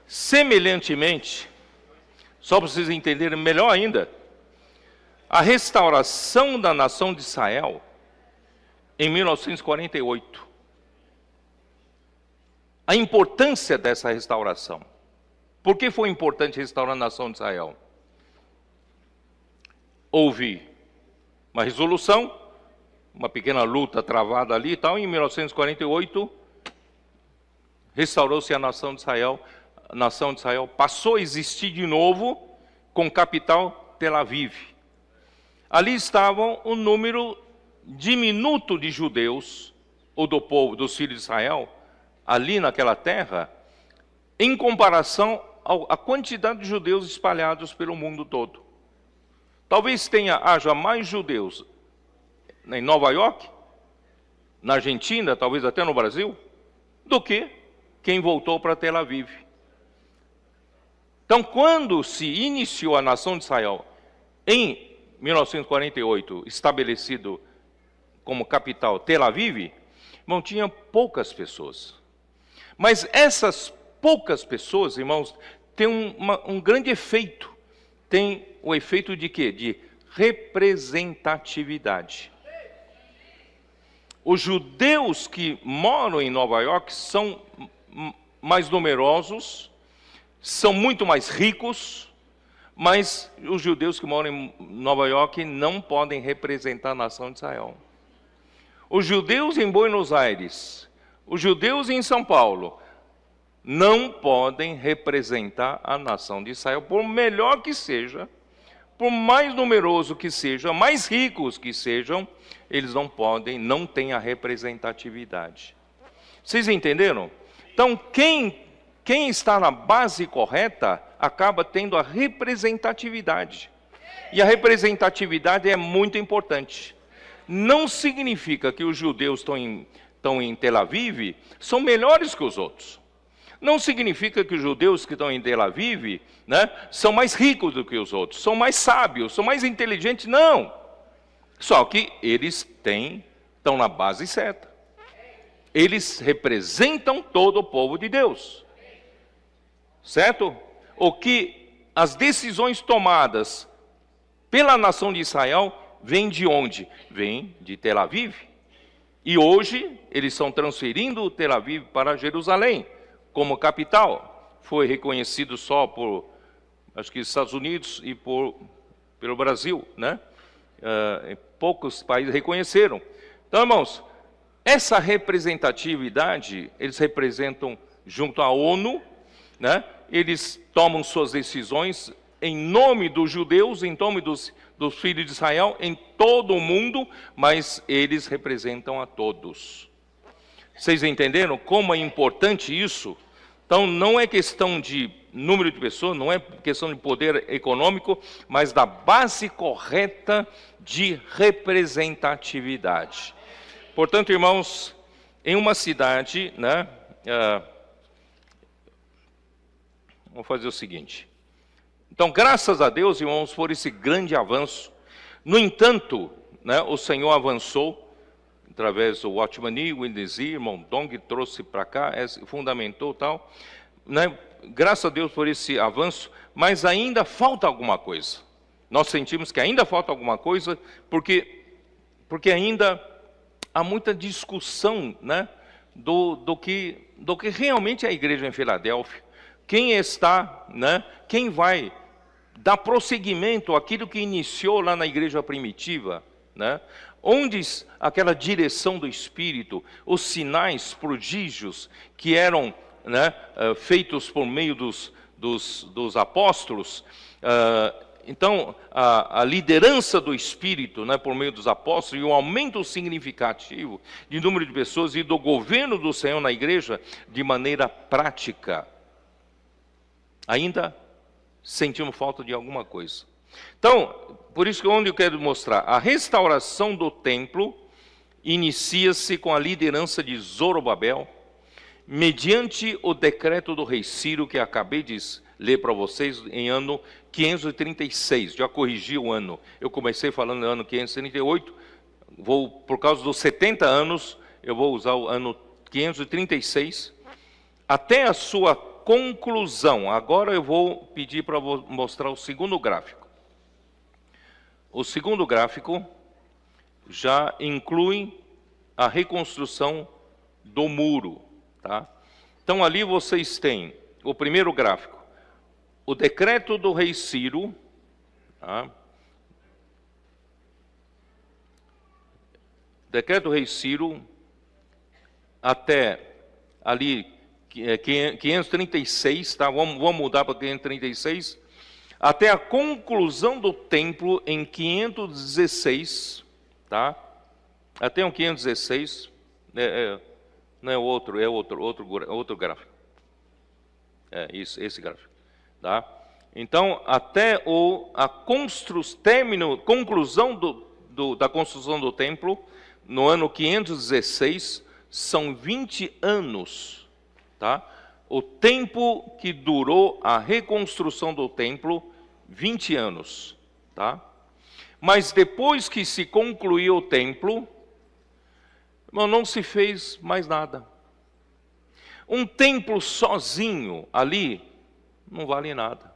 Semelhantemente, só para vocês entenderem melhor ainda, a restauração da nação de Israel em 1948. A importância dessa restauração. Por que foi importante restaurar a nação de Israel? Houve uma resolução, uma pequena luta travada ali e tal, e em 1948 restaurou-se a nação de Israel. A nação de Israel passou a existir de novo com capital Tel Aviv. Ali estavam um número diminuto de judeus, ou do povo, dos filhos de Israel, ali naquela terra, em comparação à quantidade de judeus espalhados pelo mundo todo. Talvez haja mais judeus em Nova York, na Argentina, talvez até no Brasil, do que quem voltou para Tel Aviv. Então, quando se iniciou a nação de Israel, em 1948, estabelecido como capital Tel Aviv, não tinha poucas pessoas. Mas essas poucas pessoas, irmãos, têm um grande efeito. Tem o efeito de quê? De representatividade. Os judeus que moram em Nova York são mais numerosos, são muito mais ricos, mas os judeus que moram em Nova York não podem representar a nação de Israel. Os judeus em Buenos Aires, os judeus em São Paulo, não podem representar a nação de Israel, por melhor que seja, por mais numeroso que seja, mais ricos que sejam, eles não podem, não têm a representatividade. Vocês entenderam? Então, quem está na base correta, acaba tendo a representatividade. E a representatividade é muito importante. Não significa que os judeus estão em Tel Aviv são melhores que os outros. Não significa que os judeus que estão em Tel Aviv, né, são mais ricos do que os outros, são mais sábios, são mais inteligentes. Não. Só que eles estão na base certa. Eles representam todo o povo de Deus. Certo? O que as decisões tomadas pela nação de Israel vêm de onde? Vêm de Tel Aviv. E hoje eles estão transferindo Tel Aviv para Jerusalém como capital. Foi reconhecido só por, acho que Estados Unidos e pelo Brasil, né? Poucos países reconheceram. Então, irmãos, essa representatividade, eles representam junto à ONU, né? Eles tomam suas decisões em nome dos judeus, em nome dos filhos de Israel, em todo o mundo, mas eles representam a todos. Vocês entenderam como é importante isso? Então, não é questão de número de pessoas, não é questão de poder econômico, mas da base correta de representatividade. Portanto, irmãos, em uma cidade, né, vamos fazer o seguinte. Então, graças a Deus, irmãos, por esse grande avanço. No entanto, né, o Senhor avançou através do Watchman Nee, Windsor, irmão Dong trouxe para cá, fundamentou tal, né? Graças a Deus por esse avanço, mas ainda falta alguma coisa. Nós sentimos que ainda falta alguma coisa, porque ainda há muita discussão, né, do que realmente é a igreja em Filadélfia. Quem está, né, quem vai dar prosseguimento àquilo que iniciou lá na igreja primitiva, né? Onde aquela direção do Espírito, os sinais, prodígios que eram, né, feitos por meio dos apóstolos, então a liderança do Espírito, né, por meio dos apóstolos, e um aumento significativo de número de pessoas e do governo do Senhor na igreja de maneira prática. Ainda sentimos falta de alguma coisa. Então, por isso que onde eu quero mostrar, a restauração do templo inicia-se com a liderança de Zorobabel, mediante o decreto do rei Ciro, que acabei de ler para vocês, em ano 536, já corrigi o ano, eu comecei falando no ano 538, por causa dos 70 anos, eu vou usar o ano 536, até a sua conclusão. Agora eu vou pedir para mostrar o segundo gráfico. O segundo gráfico já inclui a reconstrução do muro, tá? Então ali vocês têm o primeiro gráfico, o decreto do rei Ciro, tá? Decreto do rei Ciro até ali 536, tá? Vamos mudar para 536. Até a conclusão do templo em 516, tá? Até o 516, não é outro gráfico. É isso, esse gráfico, tá? Então, até a conclusão da construção do templo, no ano 516, são 20 anos, tá? O tempo que durou a reconstrução do templo, 20 anos, tá? Mas depois que se concluiu o templo, não se fez mais nada. Um templo sozinho ali não vale nada.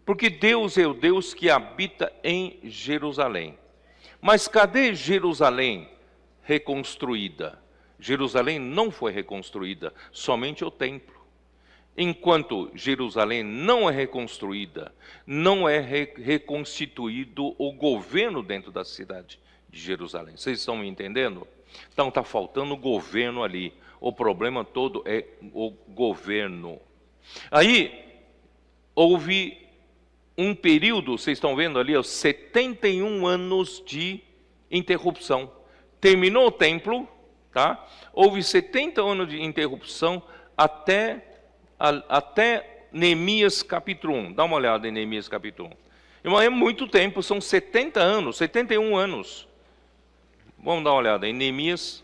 Porque Deus é o Deus que habita em Jerusalém. Mas cadê Jerusalém reconstruída? Jerusalém não foi reconstruída, somente o templo. Enquanto Jerusalém não é reconstruída, não é reconstituído o governo dentro da cidade de Jerusalém. Vocês estão me entendendo? Então está faltando governo ali. O problema todo é o governo. Aí houve um período, vocês estão vendo ali, 71 anos de interrupção. Terminou o templo, tá? Houve 70 anos de interrupção até Neemias capítulo 1. Dá uma olhada em Neemias capítulo 1. Irmão, é muito tempo, são 70 anos, 71 anos. Vamos dar uma olhada em Neemias.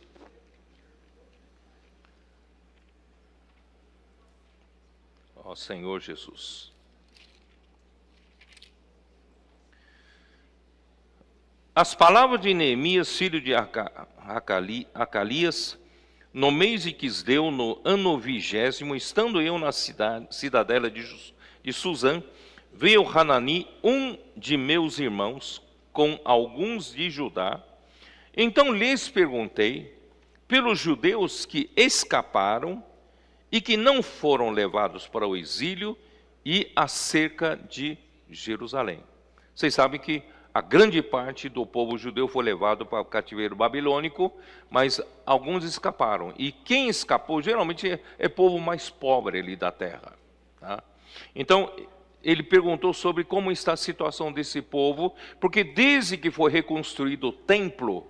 Ó Senhor Jesus. As palavras de Neemias, filho de Acalias, no mês de Quisdeu, no ano 20º, estando eu na cidadela de Suzã, veio Hanani, um de meus irmãos, com alguns de Judá. Então lhes perguntei, pelos judeus que escaparam e que não foram levados para o exílio e acerca de Jerusalém. Vocês sabem que a grande parte do povo judeu foi levado para o cativeiro babilônico, mas alguns escaparam. E quem escapou, geralmente, é povo mais pobre ali da terra. Tá? Então, ele perguntou sobre como está a situação desse povo, porque desde que foi reconstruído o templo,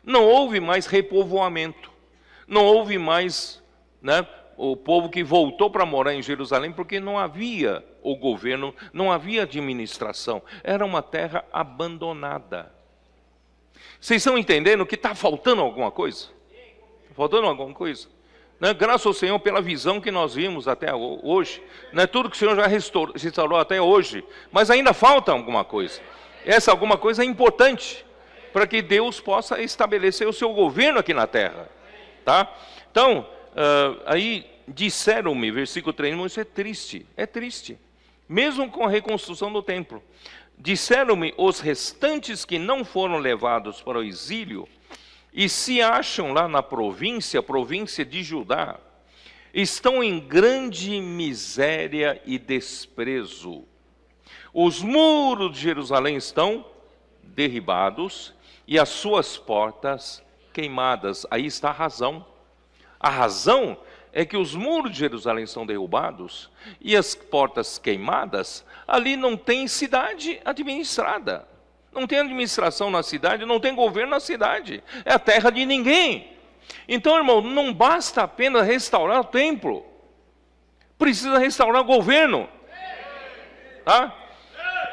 não houve mais repovoamento, não houve mais, né, o povo que voltou para morar em Jerusalém, porque não havia o governo, não havia administração, era uma terra abandonada. Vocês estão entendendo que está faltando alguma coisa? Faltando alguma coisa? Né? Graças ao Senhor pela visão que nós vimos até hoje, né? Tudo que o Senhor já restaurou até hoje, mas ainda falta alguma coisa. Essa alguma coisa é importante para que Deus possa estabelecer o seu governo aqui na terra, tá? Então, aí disseram-me, versículo 3, isso é triste, mesmo com a reconstrução do templo. Disseram-me os restantes que não foram levados para o exílio e se acham lá na província de Judá, estão em grande miséria e desprezo. Os muros de Jerusalém estão derribados e as suas portas queimadas. Aí está a razão. A razão é que os muros de Jerusalém são derrubados e as portas queimadas. Ali não tem cidade administrada. Não tem administração na cidade, não tem governo na cidade. É a terra de ninguém. Então, irmão, não basta apenas restaurar o templo. Precisa restaurar o governo. Tá?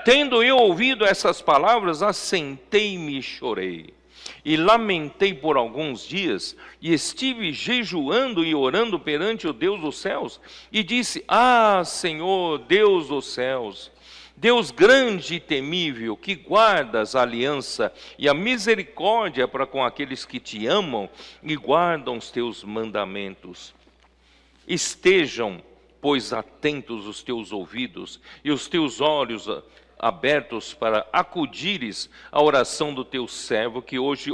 Tendo eu ouvido essas palavras, assentei-me e chorei. E lamentei por alguns dias, e estive jejuando e orando perante o Deus dos céus, e disse: Ah, Senhor, Deus dos céus, Deus grande e temível, que guardas a aliança e a misericórdia para com aqueles que te amam e guardam os teus mandamentos. Estejam, pois, atentos os teus ouvidos e os teus olhos abertos para acudires à oração do teu servo, que hoje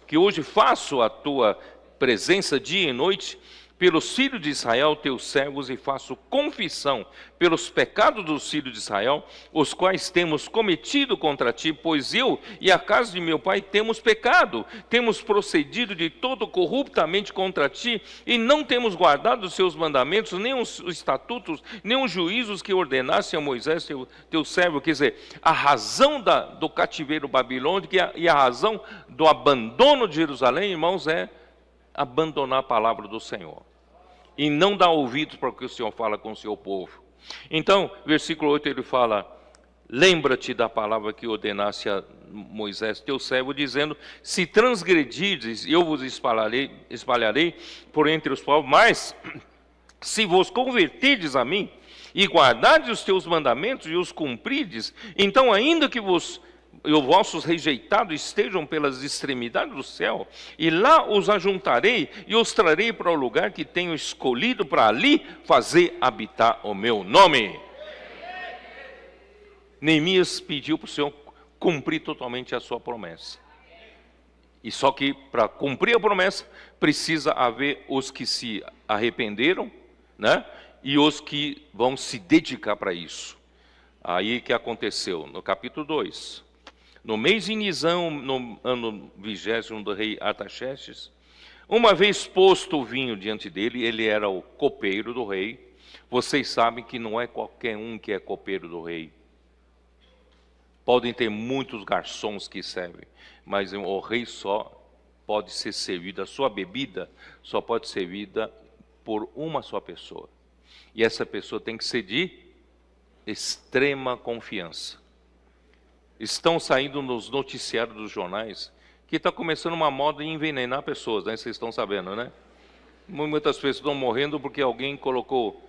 que hoje faço a tua presença dia e noite, pelos filhos de Israel, teus servos, e faço confissão pelos pecados dos filhos de Israel, os quais temos cometido contra ti, pois eu e a casa de meu pai temos pecado, temos procedido de todo corruptamente contra ti, e não temos guardado os seus mandamentos, nem os estatutos, nem os juízos que ordenasse a Moisés, teu servo. Quer dizer, a razão do cativeiro babilônico e a razão do abandono de Jerusalém, irmãos, é abandonar a palavra do Senhor e não dar ouvidos para o que o Senhor fala com o seu povo. Então, versículo 8, ele fala: lembra-te da palavra que ordenasse a Moisés, teu servo, dizendo: se transgredirdes, eu vos espalharei por entre os povos, mas se vos converterdes a mim e guardardes os teus mandamentos e os cumprirdes, então ainda que os vossos rejeitados estejam pelas extremidades do céu, e lá os ajuntarei e os trarei para o lugar que tenho escolhido para ali fazer habitar o meu nome. Neemias pediu para o Senhor cumprir totalmente a sua promessa. E só que para cumprir a promessa precisa haver os que se arrependeram, né? E os que vão se dedicar para isso. Aí que aconteceu no capítulo 2. No mês de Nisão, no ano 20º do rei Artaxerxes, uma vez posto o vinho diante dele, ele era o copeiro do rei. Vocês sabem que não é qualquer um que é copeiro do rei. Podem ter muitos garçons que servem, mas o rei só pode ser servido, a sua bebida só pode ser servida por uma só pessoa. E essa pessoa tem que ser de extrema confiança. Estão saindo nos noticiários dos jornais que está começando uma moda de envenenar pessoas, né? Vocês estão sabendo, né? Muitas pessoas estão morrendo porque alguém colocou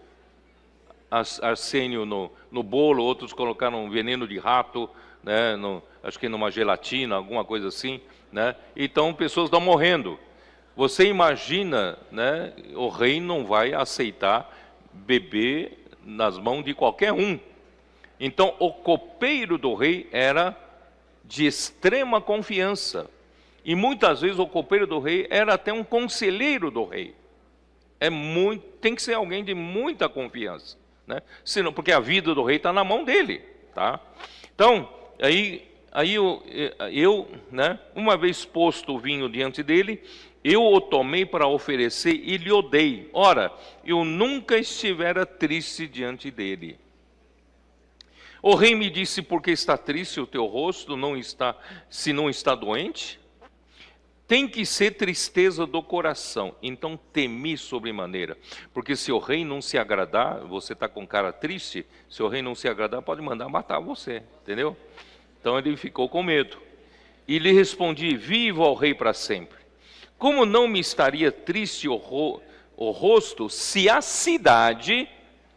arsênio no bolo, outros colocaram veneno de rato, né? Acho que numa gelatina, alguma coisa assim, né? Então pessoas estão morrendo. Você imagina, né? O rei não vai aceitar beber nas mãos de qualquer um. Então, o copeiro do rei era de extrema confiança. E muitas vezes o copeiro do rei era até um conselheiro do rei. Tem que ser alguém de muita confiança, né? Senão, porque a vida do rei está na mão dele, tá? Então, aí eu, né, uma vez posto o vinho diante dele, eu o tomei para oferecer e lhe o dei. Ora, eu nunca estivera triste diante dele. O rei me disse: por que está triste o teu rosto, se não está doente? tem que ser tristeza do coração. Então temi sobremaneira. Porque se o rei não se agradar, você está com cara triste, se o rei não se agradar, pode mandar matar você, entendeu? Então ele ficou com medo. E lhe respondi, viva ao rei para sempre. Como não me estaria triste o rosto se a cidade...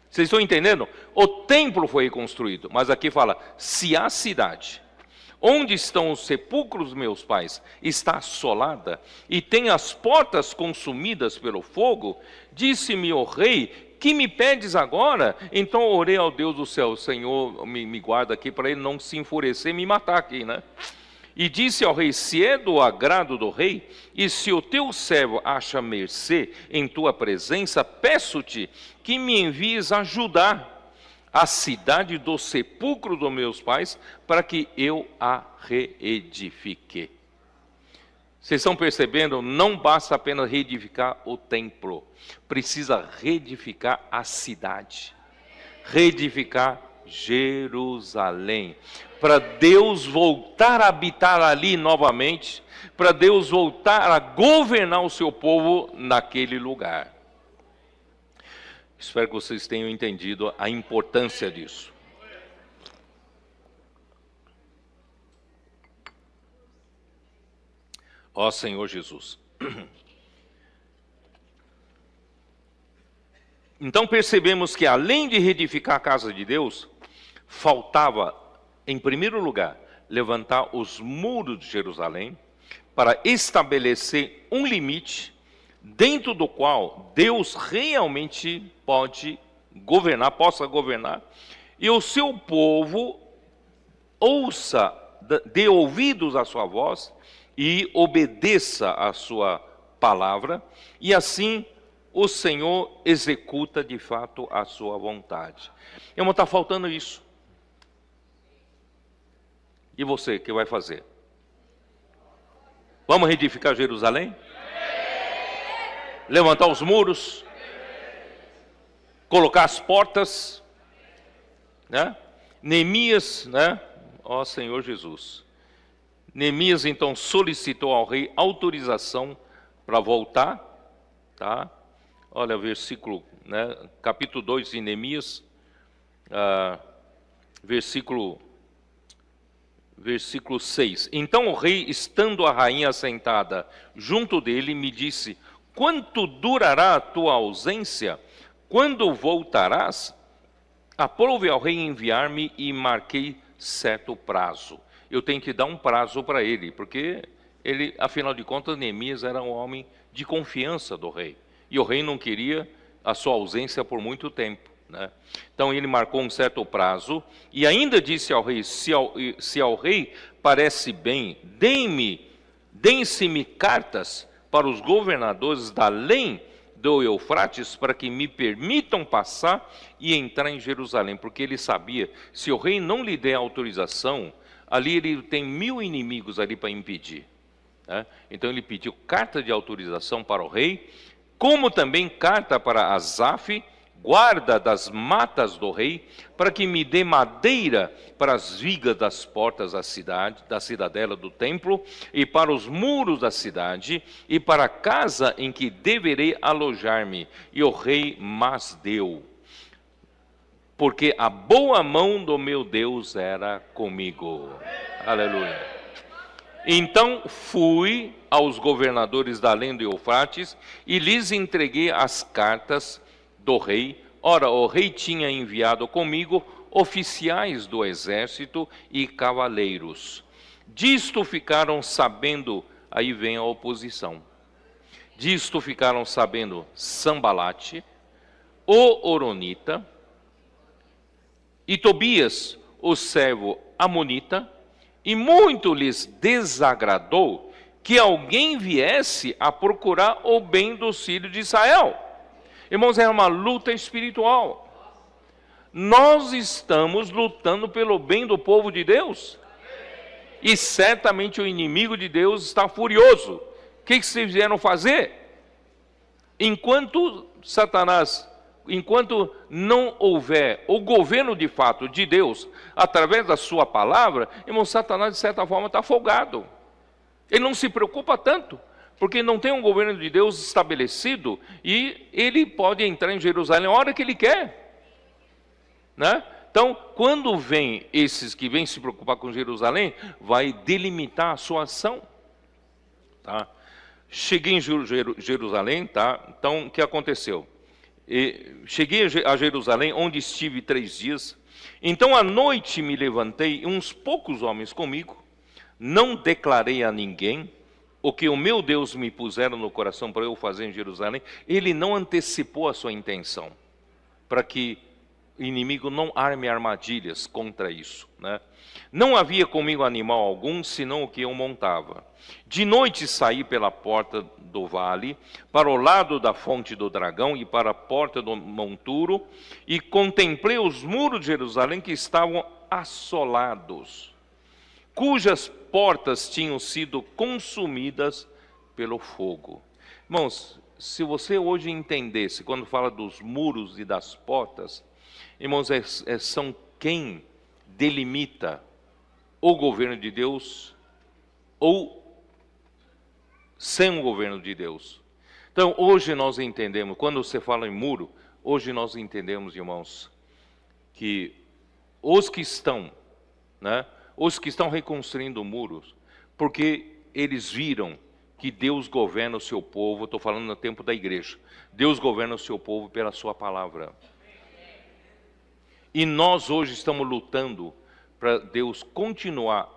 Vocês estão entendendo? O templo foi reconstruído, mas aqui fala, se a cidade... onde estão os sepulcros dos meus pais, está assolada, e tem as portas consumidas pelo fogo, disse-me o rei, que me pedes agora? Então orei ao Deus do céu, Senhor, me guarda aqui, para ele não se enfurecer e me matar aqui, né? E disse ao rei, se é do agrado do rei, e se o teu servo acha mercê em tua presença, peço-te que me envies ajudar a cidade do sepulcro dos meus pais, para que eu a reedifique. Vocês estão percebendo? Não basta apenas reedificar o templo, precisa reedificar a cidade, reedificar Jerusalém, para Deus voltar a habitar ali novamente, para Deus voltar a governar o seu povo naquele lugar. Espero que vocês tenham entendido a importância disso. Ó Senhor Jesus. Então percebemos que além de reedificar a casa de Deus, faltava, em primeiro lugar, levantar os muros de Jerusalém para estabelecer um limite dentro do qual Deus realmente possa governar, e o seu povo ouça, dê ouvidos à sua voz e obedeça à sua palavra, e assim o Senhor executa de fato a sua vontade. Irmão, está faltando isso. E você, o que vai fazer? Vamos reedificar Jerusalém? Levantar os muros, colocar as portas, né? Neemias, né? Ó Senhor Jesus. Neemias então solicitou ao rei autorização para voltar, tá? Olha, versículo, né? Capítulo 2 de Neemias, versículo 6. Então o rei, estando a rainha sentada junto dele, me disse: quanto durará a tua ausência? Quando voltarás? Aprove ao rei enviar-me, e marquei certo prazo. Eu tenho que dar um prazo para ele, porque ele, afinal de contas, Neemias era um homem de confiança do rei. E o rei não queria a sua ausência por muito tempo, né? Então ele marcou um certo prazo, e ainda disse ao rei, se ao rei parece bem, deem-se-me cartas para os governadores da além do Eufrates, para que me permitam passar e entrar em Jerusalém, porque ele sabia, se o rei não lhe der autorização, ali ele tem 1000 inimigos ali para impedir, né? Então ele pediu carta de autorização para o rei, como também carta para Asaf, guarda das matas do rei, para que me dê madeira para as vigas das portas da cidade, da cidadela do templo, e para os muros da cidade, e para a casa em que deverei alojar-me. E o rei mas deu, porque a boa mão do meu Deus era comigo. Aleluia. Então fui aos governadores da além do Eufrates, e lhes entreguei as cartas do rei. Ora, o rei tinha enviado comigo oficiais do exército e cavaleiros. Disto ficaram sabendo, aí vem a oposição. Disto ficaram sabendo Sambalate, o Horonita, e Tobias, o servo amonita, e muito lhes desagradou que alguém viesse a procurar o bem dos filhos de Israel. Irmãos, era uma luta espiritual. Nós estamos lutando pelo bem do povo de Deus, e certamente o inimigo de Deus está furioso. O que vocês vieram fazer? Enquanto não houver o governo de fato de Deus, através da sua palavra, irmão, Satanás de certa forma está folgado. Ele não se preocupa tanto, porque não tem um governo de Deus estabelecido e ele pode entrar em Jerusalém a hora que ele quer, né? Então, quando vem esses que vêm se preocupar com Jerusalém, vai delimitar a sua ação, tá? Cheguei em Jerusalém, tá? Então, o que aconteceu? Cheguei a Jerusalém, onde estive 3 dias. Então, à noite me levantei, uns poucos homens comigo. Não declarei a ninguém o que o meu Deus me pusera no coração para eu fazer em Jerusalém. Ele não antecipou a sua intenção, para que o inimigo não arme armadilhas contra isso, né? Não havia comigo animal algum, senão o que eu montava. De noite saí pela porta do vale, para o lado da fonte do dragão e para a porta do monturo, e contemplei os muros de Jerusalém que estavam assolados, cujas portas tinham sido consumidas pelo fogo. Irmãos, se você hoje entendesse, quando fala dos muros e das portas, irmãos, são quem delimita o governo de Deus ou sem o governo de Deus. Então, hoje nós entendemos, quando você fala em muro, hoje nós entendemos, irmãos, que os que estão, né, os que estão reconstruindo muros, porque eles viram que Deus governa o seu povo, estou falando no tempo da igreja, Deus governa o seu povo pela sua palavra. E nós hoje estamos lutando para Deus continuar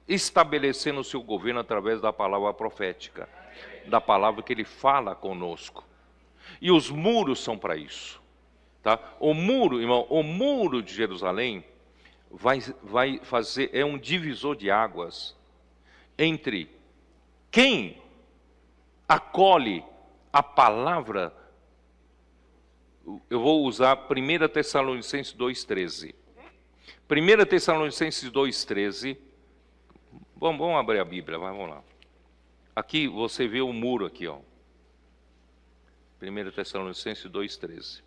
estabelecendo o seu governo através da palavra profética, da palavra que Ele fala conosco. E os muros são para isso, tá? O muro, irmão, o muro de Jerusalém vai fazer, é um divisor de águas entre quem acolhe a palavra. Eu vou usar 1 Tessalonicenses 2,13. 1 Tessalonicenses 2,13. Vamos abrir a Bíblia, vamos lá. Aqui você vê o muro aqui, ó. 1 Tessalonicenses 2,13.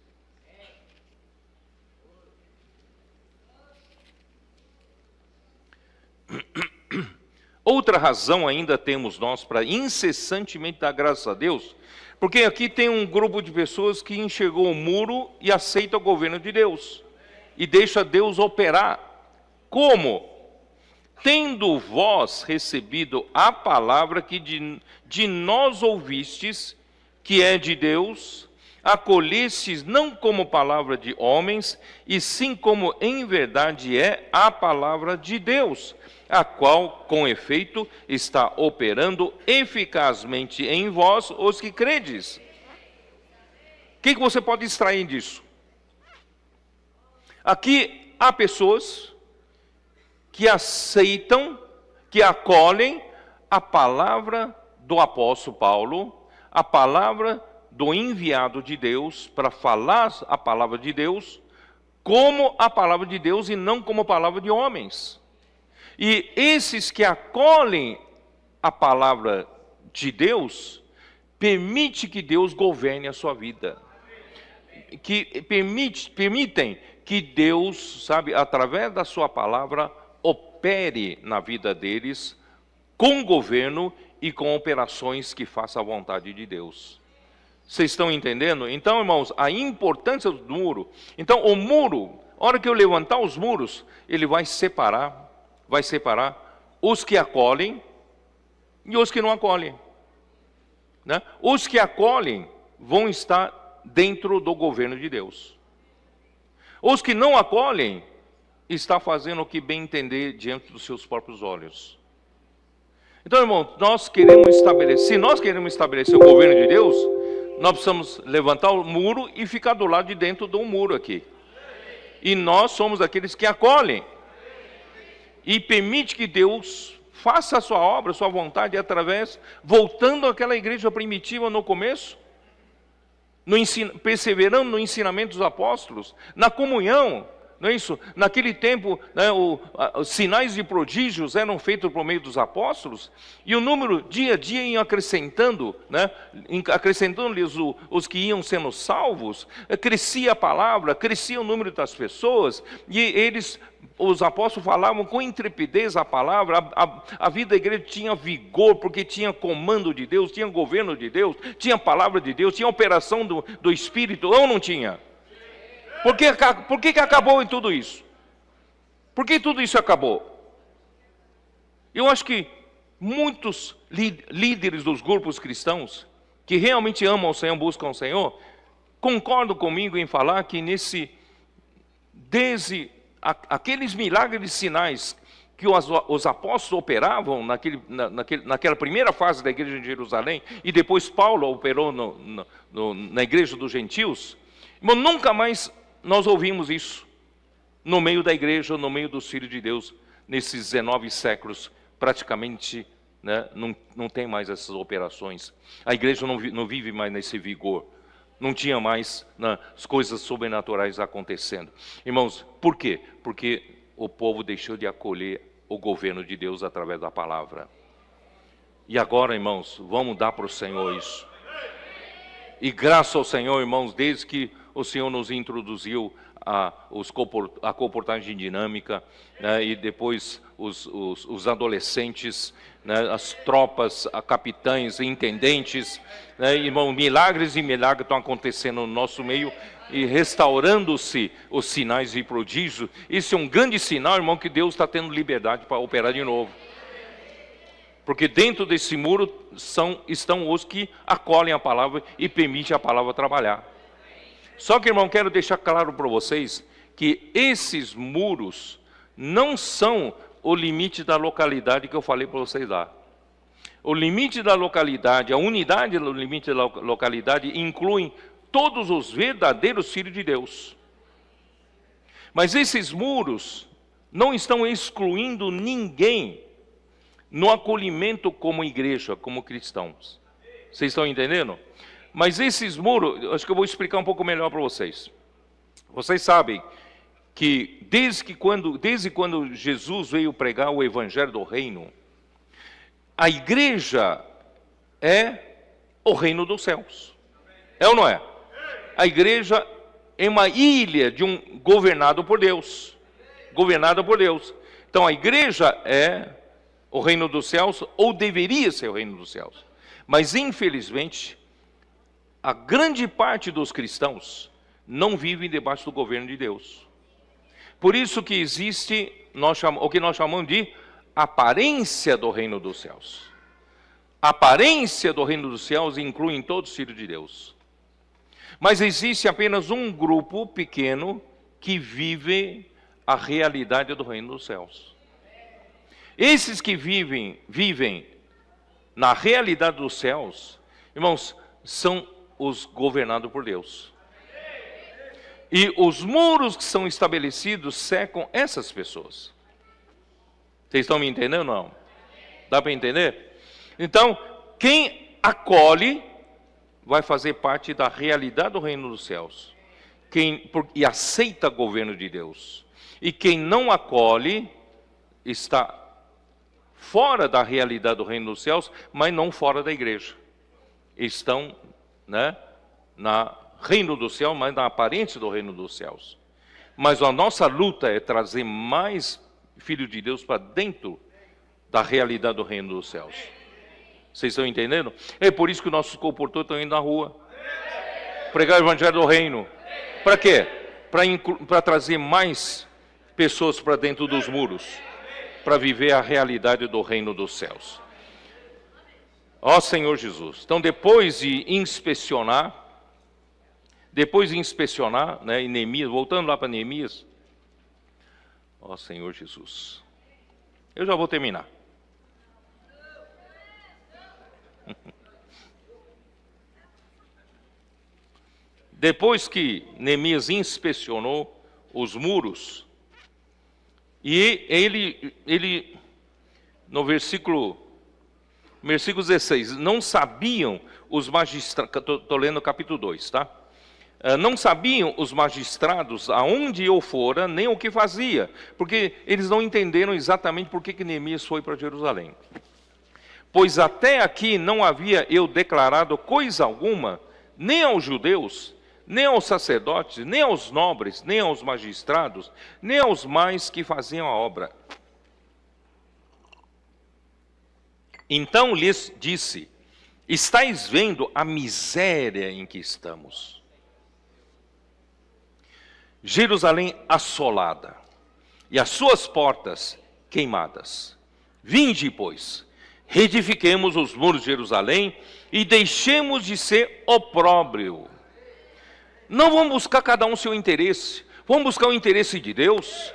Outra razão ainda temos nós para incessantemente dar graças a Deus, porque aqui tem um grupo de pessoas que enxergou o muro e aceita o governo de Deus e deixa Deus operar. Como? Tendo vós recebido a palavra que de nós ouvistes, que é de Deus, acolhestes não como palavra de homens, e sim como em verdade é a palavra de Deus, a qual, com efeito, está operando eficazmente em vós, os que credes. O que você pode extrair disso? Aqui há pessoas que aceitam, que acolhem a palavra do apóstolo Paulo, a palavra do enviado de Deus para falar a palavra de Deus, como a palavra de Deus e não como a palavra de homens. E esses que acolhem a palavra de Deus, permite que Deus governe a sua vida. Que permitem que Deus, sabe, através da sua palavra, opere na vida deles com governo e com operações que façam a vontade de Deus. Vocês estão entendendo? Então, irmãos, a importância do muro. Então, o muro, a hora que eu levantar os muros, ele vai separar os que acolhem e os que não acolhem, né? Os que acolhem vão estar dentro do governo de Deus. Os que não acolhem está fazendo o que bem entender diante dos seus próprios olhos. Então, irmão, se nós queremos estabelecer o governo de Deus, nós precisamos levantar o muro e ficar do lado de dentro do muro aqui. E nós somos aqueles que acolhem e permite que Deus faça a sua obra, a sua vontade através, voltando àquela igreja primitiva no começo, perseverando no ensinamento dos apóstolos, na comunhão, Não é isso? Naquele tempo, né, os sinais e prodígios eram feitos por meio dos apóstolos, e o número, dia a dia, ia acrescentando, né, acrescentando-lhes os que iam sendo salvos, crescia a palavra, crescia o número das pessoas, e os apóstolos falavam com intrepidez a palavra, a vida da igreja tinha vigor, porque tinha comando de Deus, tinha governo de Deus, tinha palavra de Deus, tinha operação do Espírito, ou não tinha? Por que acabou em tudo isso? Por que tudo isso acabou? Eu acho que muitos líderes dos grupos cristãos, que realmente amam o Senhor, buscam o Senhor, concordam comigo em falar que desde aqueles milagres e sinais que os apóstolos operavam naquela primeira fase da igreja de Jerusalém, e depois Paulo operou na igreja dos gentios, mas nunca mais nós ouvimos isso no meio da igreja, no meio dos filhos de Deus, nesses 19 séculos, praticamente, né, não tem mais essas operações. A igreja não vive mais nesse vigor, não tinha mais, né, as coisas sobrenaturais acontecendo. Irmãos, por quê? Porque o povo deixou de acolher o governo de Deus através da palavra. E agora, irmãos, vamos dar para o Senhor isso. E graças ao Senhor, irmãos, desde que o Senhor nos introduziu a comportagem dinâmica, né, e depois os adolescentes, né, as tropas, capitães, intendentes, né, irmão, milagres e milagres estão acontecendo no nosso meio, e restaurando-se os sinais e prodígios. Isso é um grande sinal, irmão, que Deus está tendo liberdade para operar de novo. Porque dentro desse muro estão os que acolhem a palavra e permitem a palavra trabalhar. Só que, irmão, quero deixar claro para vocês que esses muros não são o limite da localidade que eu falei para vocês lá. O limite da localidade, a unidade do limite da localidade incluem todos os verdadeiros filhos de Deus. Mas esses muros não estão excluindo ninguém no acolhimento como igreja, como cristãos. Vocês estão entendendo? Mas esses muros, acho que eu vou explicar um pouco melhor para vocês. Vocês sabem que desde quando Jesus veio pregar o evangelho do reino, a igreja é o reino dos céus. É ou não é? A igreja é uma ilha governada por Deus. Governada por Deus. Então a igreja é o reino dos céus, ou deveria ser o reino dos céus. Mas infelizmente, a grande parte dos cristãos não vivem debaixo do governo de Deus. Por isso que existe o que nós chamamos de aparência do reino dos céus. A aparência do reino dos céus inclui todos os filhos de Deus. Mas existe apenas um grupo pequeno que vive a realidade do reino dos céus. Esses que vivem na realidade dos céus, irmãos, são os governados por Deus. E os muros que são estabelecidos secam essas pessoas. Vocês estão me entendendo ou não? Dá para entender? Então, quem acolhe vai fazer parte da realidade do reino dos céus. E aceita o governo de Deus. E quem não acolhe está fora da realidade do reino dos céus, mas não fora da igreja. Estão, né, na reino do céu, mas na aparência do reino dos céus. Mas a nossa luta é trazer mais filhos de Deus para dentro da realidade do reino dos céus. Vocês estão entendendo? É por isso que nossos comportores estão indo na rua. Pregar o evangelho do reino. Para quê? Para trazer mais pessoas para dentro dos muros. Para viver a realidade do reino dos céus. Ó Senhor Jesus. Então depois de inspecionar, né, em Neemias, voltando lá para Neemias. Ó Senhor Jesus. Eu já vou terminar. Depois que Neemias inspecionou os muros, e ele no versículo 16, não sabiam os magistrados, estou lendo o capítulo 2, tá? Não sabiam os magistrados aonde eu fora, nem o que fazia, porque eles não entenderam exatamente por que Neemias foi para Jerusalém. Pois até aqui não havia eu declarado coisa alguma, nem aos judeus, nem aos sacerdotes, nem aos nobres, nem aos magistrados, nem aos mais que faziam a obra. Então lhes disse: estáis vendo a miséria em que estamos? Jerusalém assolada, e as suas portas queimadas. Vinde, pois, reedifiquemos os muros de Jerusalém, e deixemos de ser opróbrio. Não vamos buscar cada um seu interesse, vamos buscar o interesse de Deus.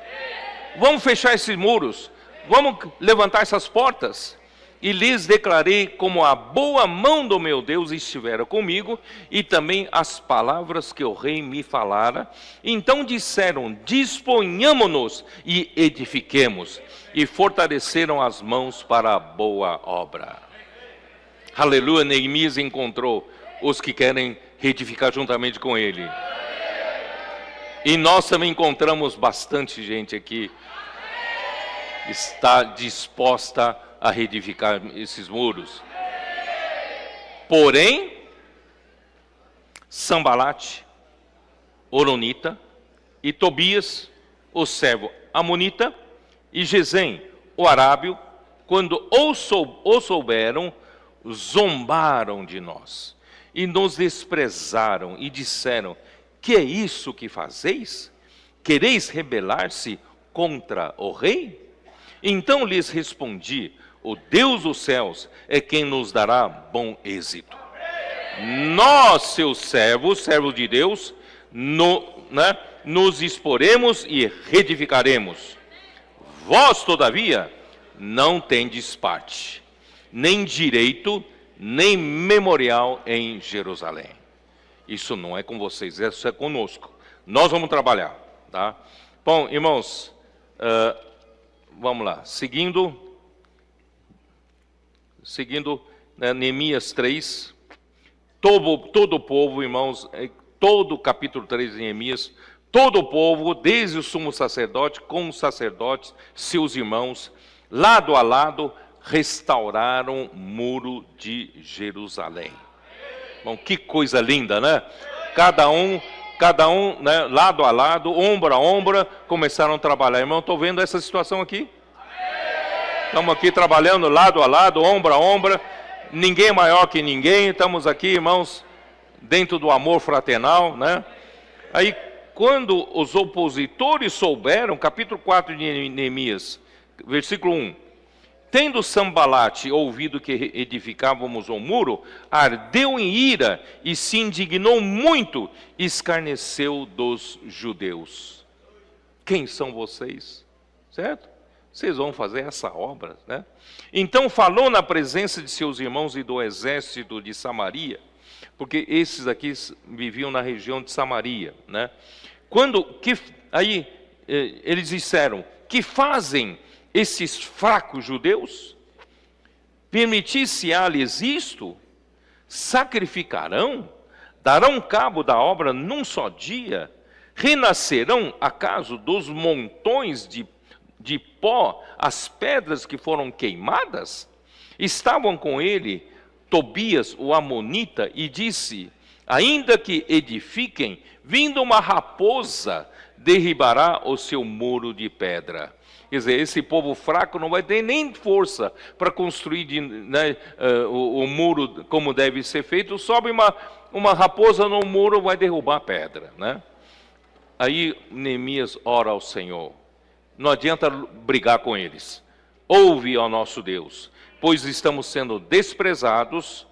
Vamos fechar esses muros, vamos levantar essas portas. E lhes declarei como a boa mão do meu Deus estivera comigo, e também as palavras que o rei me falara. Então disseram: disponhamo-nos e edifiquemos, e fortaleceram as mãos para a boa obra. Aleluia, Neemias encontrou os que querem reedificar juntamente com ele. E nós também encontramos bastante gente aqui que está disposta a reedificar esses muros. Porém, Sambalate, Oronita, e Tobias, o servo amonita, e Gesem, o arábio, quando o souberam, zombaram de nós, e nos desprezaram, e disseram: que é isso que fazeis? Quereis rebelar-se contra o rei? Então lhes respondi: o Deus dos céus é quem nos dará bom êxito. Nós, seus servos de Deus, nos exporemos e reedificaremos. Vós, todavia, não tendes parte, nem direito, nem memorial em Jerusalém. Isso não é com vocês, isso é conosco. Nós vamos trabalhar, tá? Bom, irmãos, vamos lá. Seguindo, né, Neemias 3, todo o povo, irmãos, todo o capítulo 3 de Neemias, todo o povo, desde o sumo sacerdote, com os sacerdotes, seus irmãos, lado a lado, restauraram o muro de Jerusalém. Bom, que coisa linda, né? Cada um, né, lado a lado, ombro a ombro, começaram a trabalhar. Irmão, estou vendo essa situação aqui. Estamos aqui trabalhando lado a lado, ombro a ombro, ninguém é maior que ninguém, estamos aqui, irmãos, dentro do amor fraternal, né? Aí, quando os opositores souberam, capítulo 4 de Neemias, versículo 1, tendo Sambalate ouvido que edificávamos o muro, ardeu em ira e se indignou muito, escarneceu dos judeus. Quem são vocês? Certo? Vocês vão fazer essa obra, né? Então falou na presença de seus irmãos e do exército de Samaria, porque esses aqui viviam na região de Samaria, né? Aí eles disseram: que fazem esses fracos judeus? Permitir-se-á-lhes isto? Sacrificarão? Darão cabo da obra num só dia? Renascerão, acaso, dos montões de pó as pedras que foram queimadas? Estavam com ele Tobias, o amonita, e disse: ainda que edifiquem, vindo uma raposa, derribará o seu muro de pedra. Quer dizer, esse povo fraco não vai ter nem força para construir o muro como deve ser feito. Sobe uma raposa no muro, vai derrubar a pedra, né? Aí Neemias ora ao Senhor. Não adianta brigar com eles. Ouve ao nosso Deus, pois estamos sendo desprezados.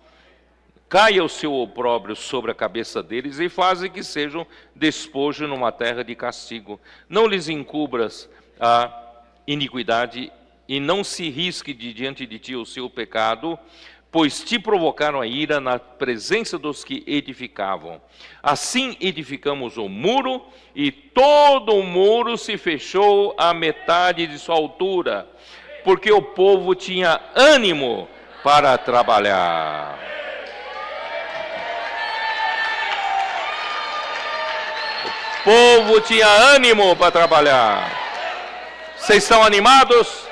Caia o seu opróbrio sobre a cabeça deles e faze que sejam despojo numa terra de castigo. Não lhes encubras a iniquidade e não se risque diante de ti o seu pecado, pois te provocaram a ira na presença dos que edificavam. Assim edificamos o muro, e todo o muro se fechou à metade de sua altura, porque o povo tinha ânimo para trabalhar. povo tinha ânimo para trabalhar. Vocês estão animados?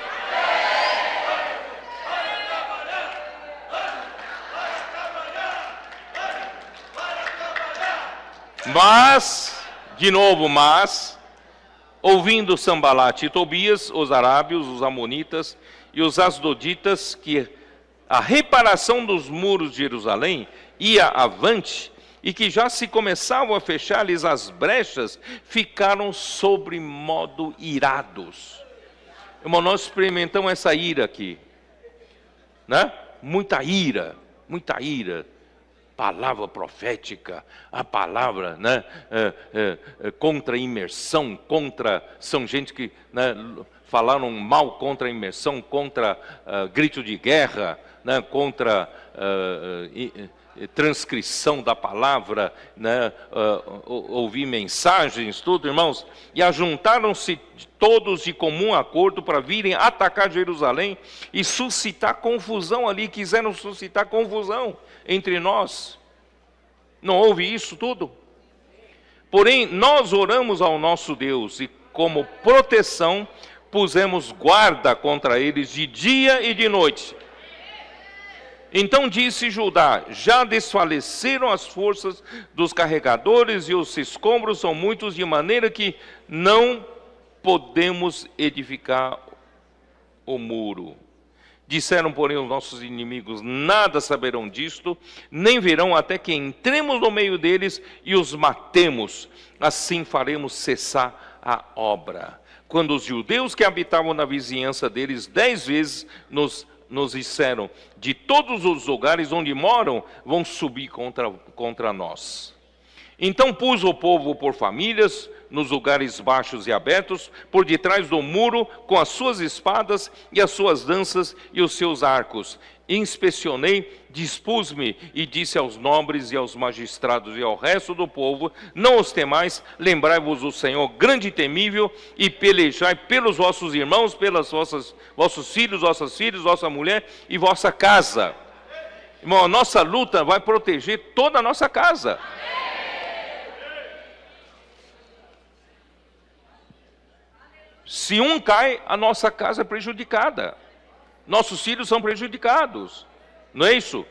Mas, de novo, ouvindo Sambalate e Tobias, os arábios, os amonitas e os asdoditas, que a reparação dos muros de Jerusalém ia avante, e que já se começavam a fechar-lhes as brechas, ficaram sobre modo irados. Irmão, nós experimentamos essa ira aqui, né? Muita ira. Palavra profética, a palavra, né, contra a imersão, são gente que, né, falaram mal contra a imersão, contra grito de guerra, né, contra transcrição da palavra, né, ouvir mensagens, tudo, irmãos, e ajuntaram-se todos de comum acordo para virem atacar Jerusalém e suscitar confusão ali, quiseram suscitar confusão entre nós. Não houve isso tudo? Porém, nós oramos ao nosso Deus e como proteção pusemos guarda contra eles de dia e de noite. Então disse Judá: já desfaleceram as forças dos carregadores e os escombros são muitos, de maneira que não podemos edificar o muro. Disseram, porém, os nossos inimigos: nada saberão disto, nem verão até que entremos no meio deles e os matemos. Assim faremos cessar a obra. Quando os judeus que habitavam na vizinhança deles 10 vezes nos disseram: de todos os lugares onde moram, vão subir contra nós. Então pus o povo por famílias, nos lugares baixos e abertos, por detrás do muro, com as suas espadas e as suas lanças e os seus arcos. Inspecionei, dispus-me e disse aos nobres e aos magistrados e ao resto do povo: não os temais, lembrai-vos do Senhor grande e temível, e pelejai pelos vossos irmãos, pelos vossos filhos, vossas filhas, vossa mulher e vossa casa. Irmão, a nossa luta vai proteger toda a nossa casa. Se um cai, a nossa casa é prejudicada. Nossos filhos são prejudicados. Não é isso?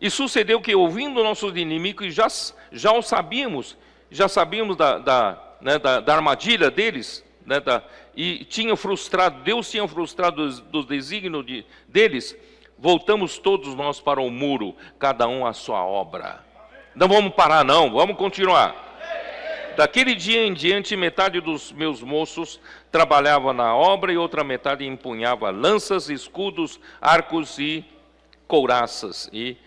E sucedeu que, ouvindo nossos inimigos, já o sabíamos. Já sabíamos da armadilha deles. Né, e tinha frustrado, Deus tinha frustrado dos desígnios deles. Voltamos todos nós para o muro, cada um à sua obra. Não vamos parar não, vamos continuar. Daquele dia em diante, metade dos meus moços trabalhava na obra e outra metade empunhava lanças, escudos, arcos e couraças. E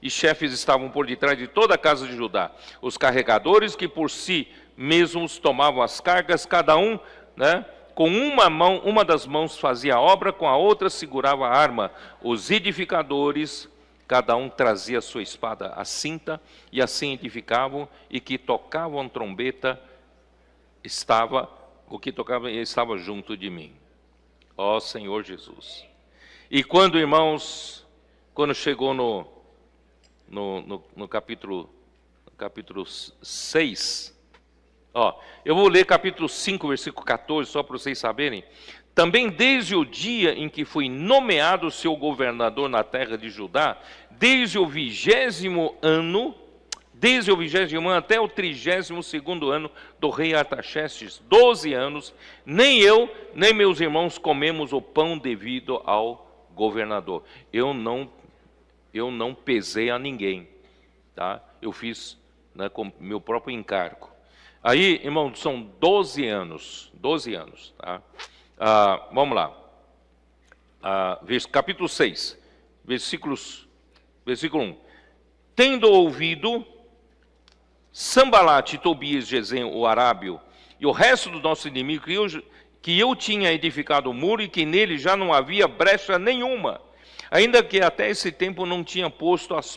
chefes estavam por detrás de toda a casa de Judá. Os carregadores que por si mesmos tomavam as cargas, cada um, né, com uma das mãos fazia a obra, com a outra segurava a arma. Os edificadores, cada um trazia a sua espada à cinta, e assim edificavam, e que tocavam trombeta estava junto de mim. Ó Senhor Jesus. E quando, irmãos, quando chegou no capítulo 6, eu vou ler capítulo 5, versículo 14, só para vocês saberem. Também desde o dia em que fui nomeado seu governador na terra de Judá, desde o 20º ano até o 32º ano do rei Artaxerxes, 12 anos, nem eu, nem meus irmãos comemos o pão devido ao governador. Eu não pesei a ninguém, tá? Eu fiz, né, com meu próprio encargo. Aí, irmão, são 12 anos, tá? Vamos lá, capítulo 6, versículo 1. Tendo ouvido Sambalate, Tobias, Gesem, o arábio, e o resto do nosso inimigo, que eu tinha edificado o muro e que nele já não havia brecha nenhuma, ainda que até esse tempo não tinha posto as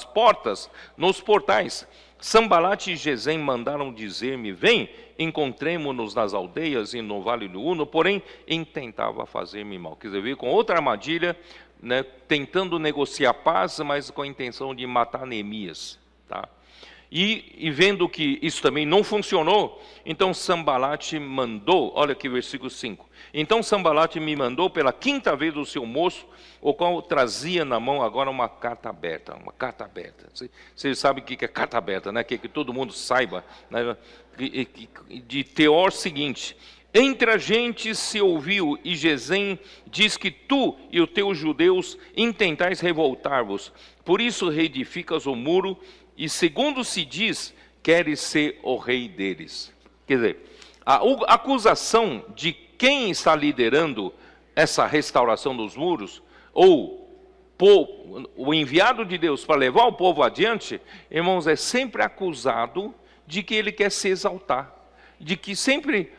portas nos portais, Sambalate e Gesem mandaram dizer-me: vem, encontremo-nos nas aldeias e no vale do Uno, porém intentava fazer-me mal. Quer dizer, veio com outra armadilha, né, tentando negociar paz, mas com a intenção de matar Neemias. Tá? E vendo que isso também não funcionou, então Sambalate mandou, olha aqui o versículo 5. Então Sambalate me mandou pela 5ª vez o seu moço, o qual trazia na mão agora uma carta aberta. Uma carta aberta. Vocês sabem o que é carta aberta, né? Que todo mundo saiba, né? De teor seguinte: entre a gente se ouviu, e Gesem diz que tu e os teus judeus intentais revoltar-vos. Por isso reedificas o muro, e segundo se diz, queres ser o rei deles. Quer dizer, a acusação de quem está liderando essa restauração dos muros, ou o enviado de Deus para levar o povo adiante, irmãos, é sempre acusado de que ele quer se exaltar, de que sempre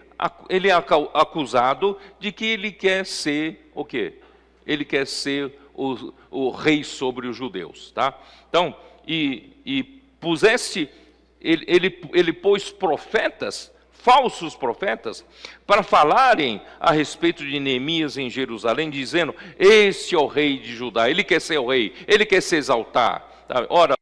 ele é acusado de que ele quer ser o quê? Ele quer ser o rei sobre os judeus, tá? Então, ele pôs profetas, falsos profetas, para falarem a respeito de Neemias em Jerusalém, dizendo: esse é o rei de Judá, ele quer ser o rei, ele quer se exaltar. Tá? Ora,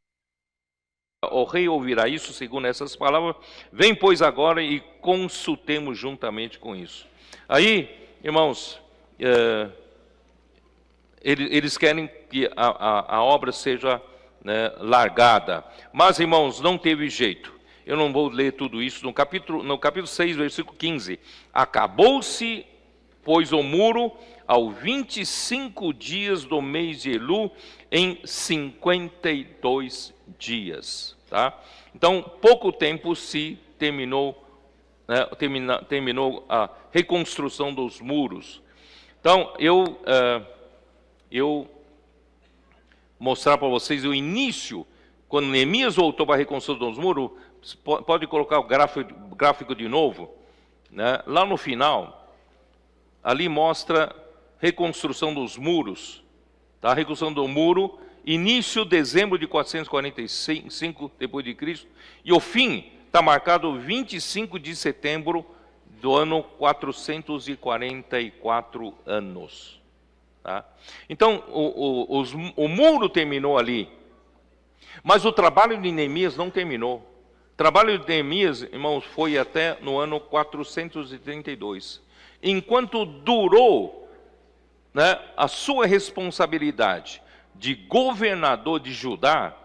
o rei ouvirá isso, segundo essas palavras. Vem, pois, agora e consultemos juntamente com isso. Aí, irmãos, eles querem que a obra seja, né, largada. Mas, irmãos, não teve jeito. Eu não vou ler tudo isso. No capítulo 6, versículo 15. Acabou-se, pois, o muro aos 25 dias do mês de Elu, em 52 dias. Tá? Então, pouco tempo se terminou, né, terminou a reconstrução dos muros. Então, eu mostrar para vocês o início, quando Neemias voltou para a reconstrução dos muros. Pode colocar o gráfico de novo, né? Lá no final, ali mostra reconstrução dos muros, tá? Reconstrução do muro, início dezembro de 445 depois de Cristo, e o fim está marcado 25 de setembro do ano 444 anos. Tá? Então, o muro terminou ali, mas o trabalho de Neemias não terminou. O trabalho de Neemias, irmãos, foi até no ano 432. Enquanto durou, né, a sua responsabilidade de governador de Judá,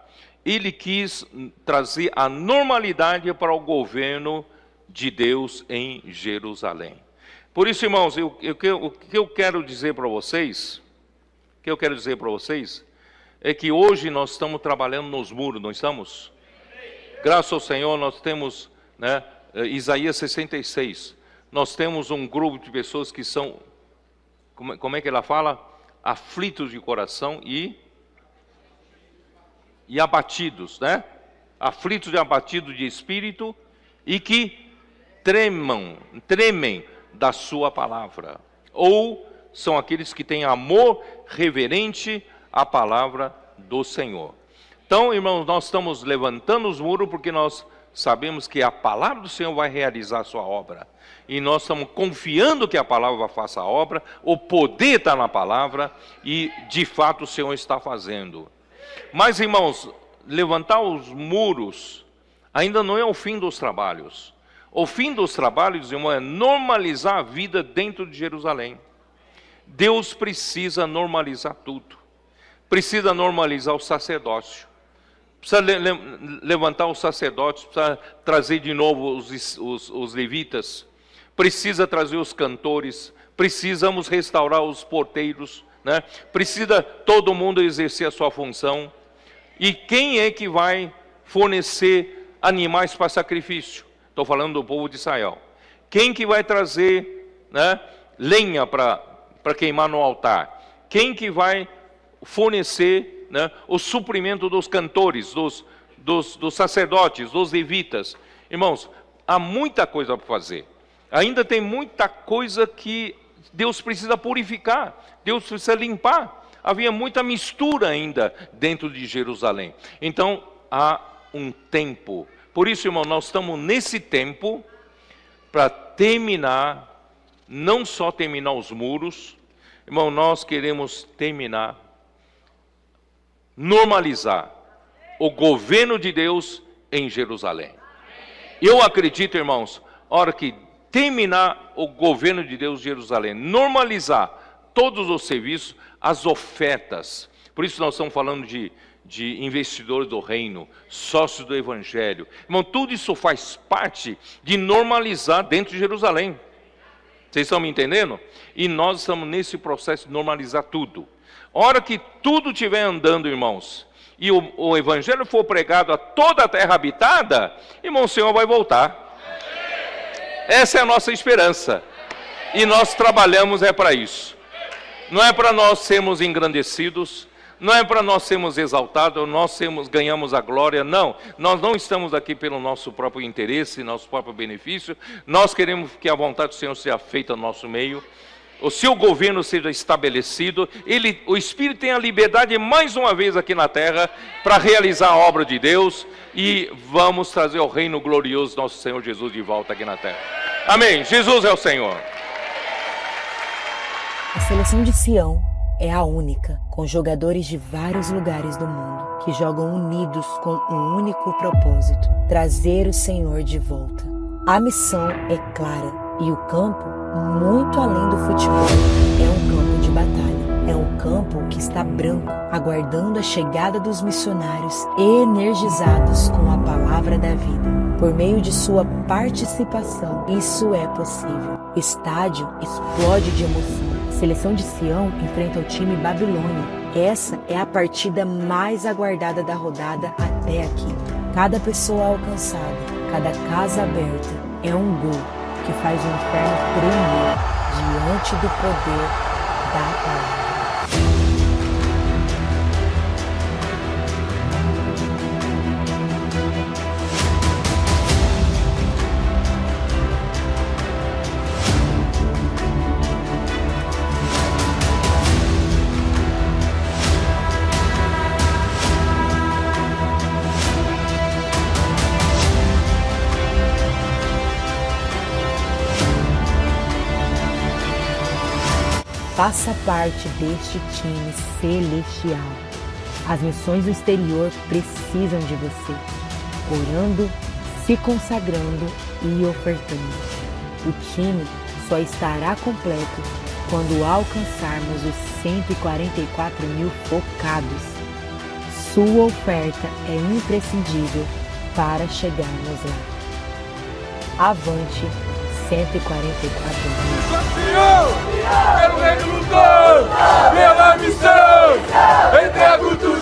ele quis trazer a normalidade para o governo de Deus em Jerusalém. Por isso, irmãos, o que eu quero dizer para vocês, é que hoje nós estamos trabalhando nos muros, não estamos? Graças ao Senhor, nós temos, né, Isaías 66. Nós temos um grupo de pessoas que são, como é que ela fala? Aflitos de coração e abatidos, né? Aflitos e abatidos de espírito, e que tremem da sua palavra. Ou são aqueles que têm amor reverente à palavra do Senhor. Então, irmãos, nós estamos levantando os muros porque nós sabemos que a palavra do Senhor vai realizar a sua obra. E nós estamos confiando que a palavra vai fazer a obra, o poder está na palavra e, de fato, o Senhor está fazendo. Mas, irmãos, levantar os muros ainda não é o fim dos trabalhos. O fim dos trabalhos, irmão, é normalizar a vida dentro de Jerusalém. Deus precisa normalizar tudo. Precisa normalizar o sacerdócio. Precisa levantar os sacerdotes, precisa trazer de novo os levitas, precisa trazer os cantores, precisamos restaurar os porteiros, né? Precisa todo mundo exercer a sua função. E quem é que vai fornecer animais para sacrifício? Estou falando do povo de Israel. Quem que vai trazer, né, lenha para queimar no altar? Quem que vai fornecer, né, o suprimento dos cantores, dos sacerdotes, dos levitas? Irmãos, há muita coisa para fazer. Ainda tem muita coisa que Deus precisa purificar, Deus precisa limpar. Havia muita mistura ainda dentro de Jerusalém. Então, há um tempo. Por isso, irmão, nós estamos nesse tempo para terminar, não só terminar os muros, irmão, nós queremos normalizar o governo de Deus em Jerusalém. Eu acredito, irmãos, a hora que terminar o governo de Deus em Jerusalém, normalizar todos os serviços, as ofertas. Por isso nós estamos falando de investidores do reino, sócios do evangelho. Irmão, tudo isso faz parte de normalizar dentro de Jerusalém. Vocês estão me entendendo? E nós estamos nesse processo de normalizar tudo. A hora que tudo estiver andando, irmãos, e o evangelho for pregado a toda a terra habitada, irmão, o Senhor vai voltar. Essa é a nossa esperança. E nós trabalhamos para isso. Não é para nós sermos engrandecidos, não é para nós sermos exaltados, ganhamos a glória, não. Nós não estamos aqui pelo nosso próprio interesse, nosso próprio benefício. Nós queremos que a vontade do Senhor seja feita no nosso meio, o seu governo seja estabelecido, o Espírito tem a liberdade mais uma vez aqui na terra para realizar a obra de Deus, e vamos trazer o reino glorioso do nosso Senhor Jesus de volta aqui na terra. Amém. Jesus é o Senhor. A seleção de Sião é a única, com jogadores de vários lugares do mundo, que jogam unidos com um único propósito: trazer o Senhor de volta. A missão é clara e o campo, muito além do futebol, é um campo de batalha. É um campo que está branco, aguardando a chegada dos missionários energizados com a palavra da vida. Por meio de sua participação, isso é possível. O estádio explode de emoção. A seleção de Sião enfrenta o time Babilônia. Essa é a partida mais aguardada da rodada até aqui. Cada pessoa alcançada, cada casa aberta, é um gol que faz o inferno tremer diante do poder da palavra. Faça parte deste time celestial. As missões do exterior precisam de você, orando, se consagrando e ofertando. O time só estará completo quando alcançarmos os 144 mil focados. Sua oferta é imprescindível para chegarmos lá. Avante 144 mil. Campeão! Pelo reino lutou! Pela missão! Entrego tudo!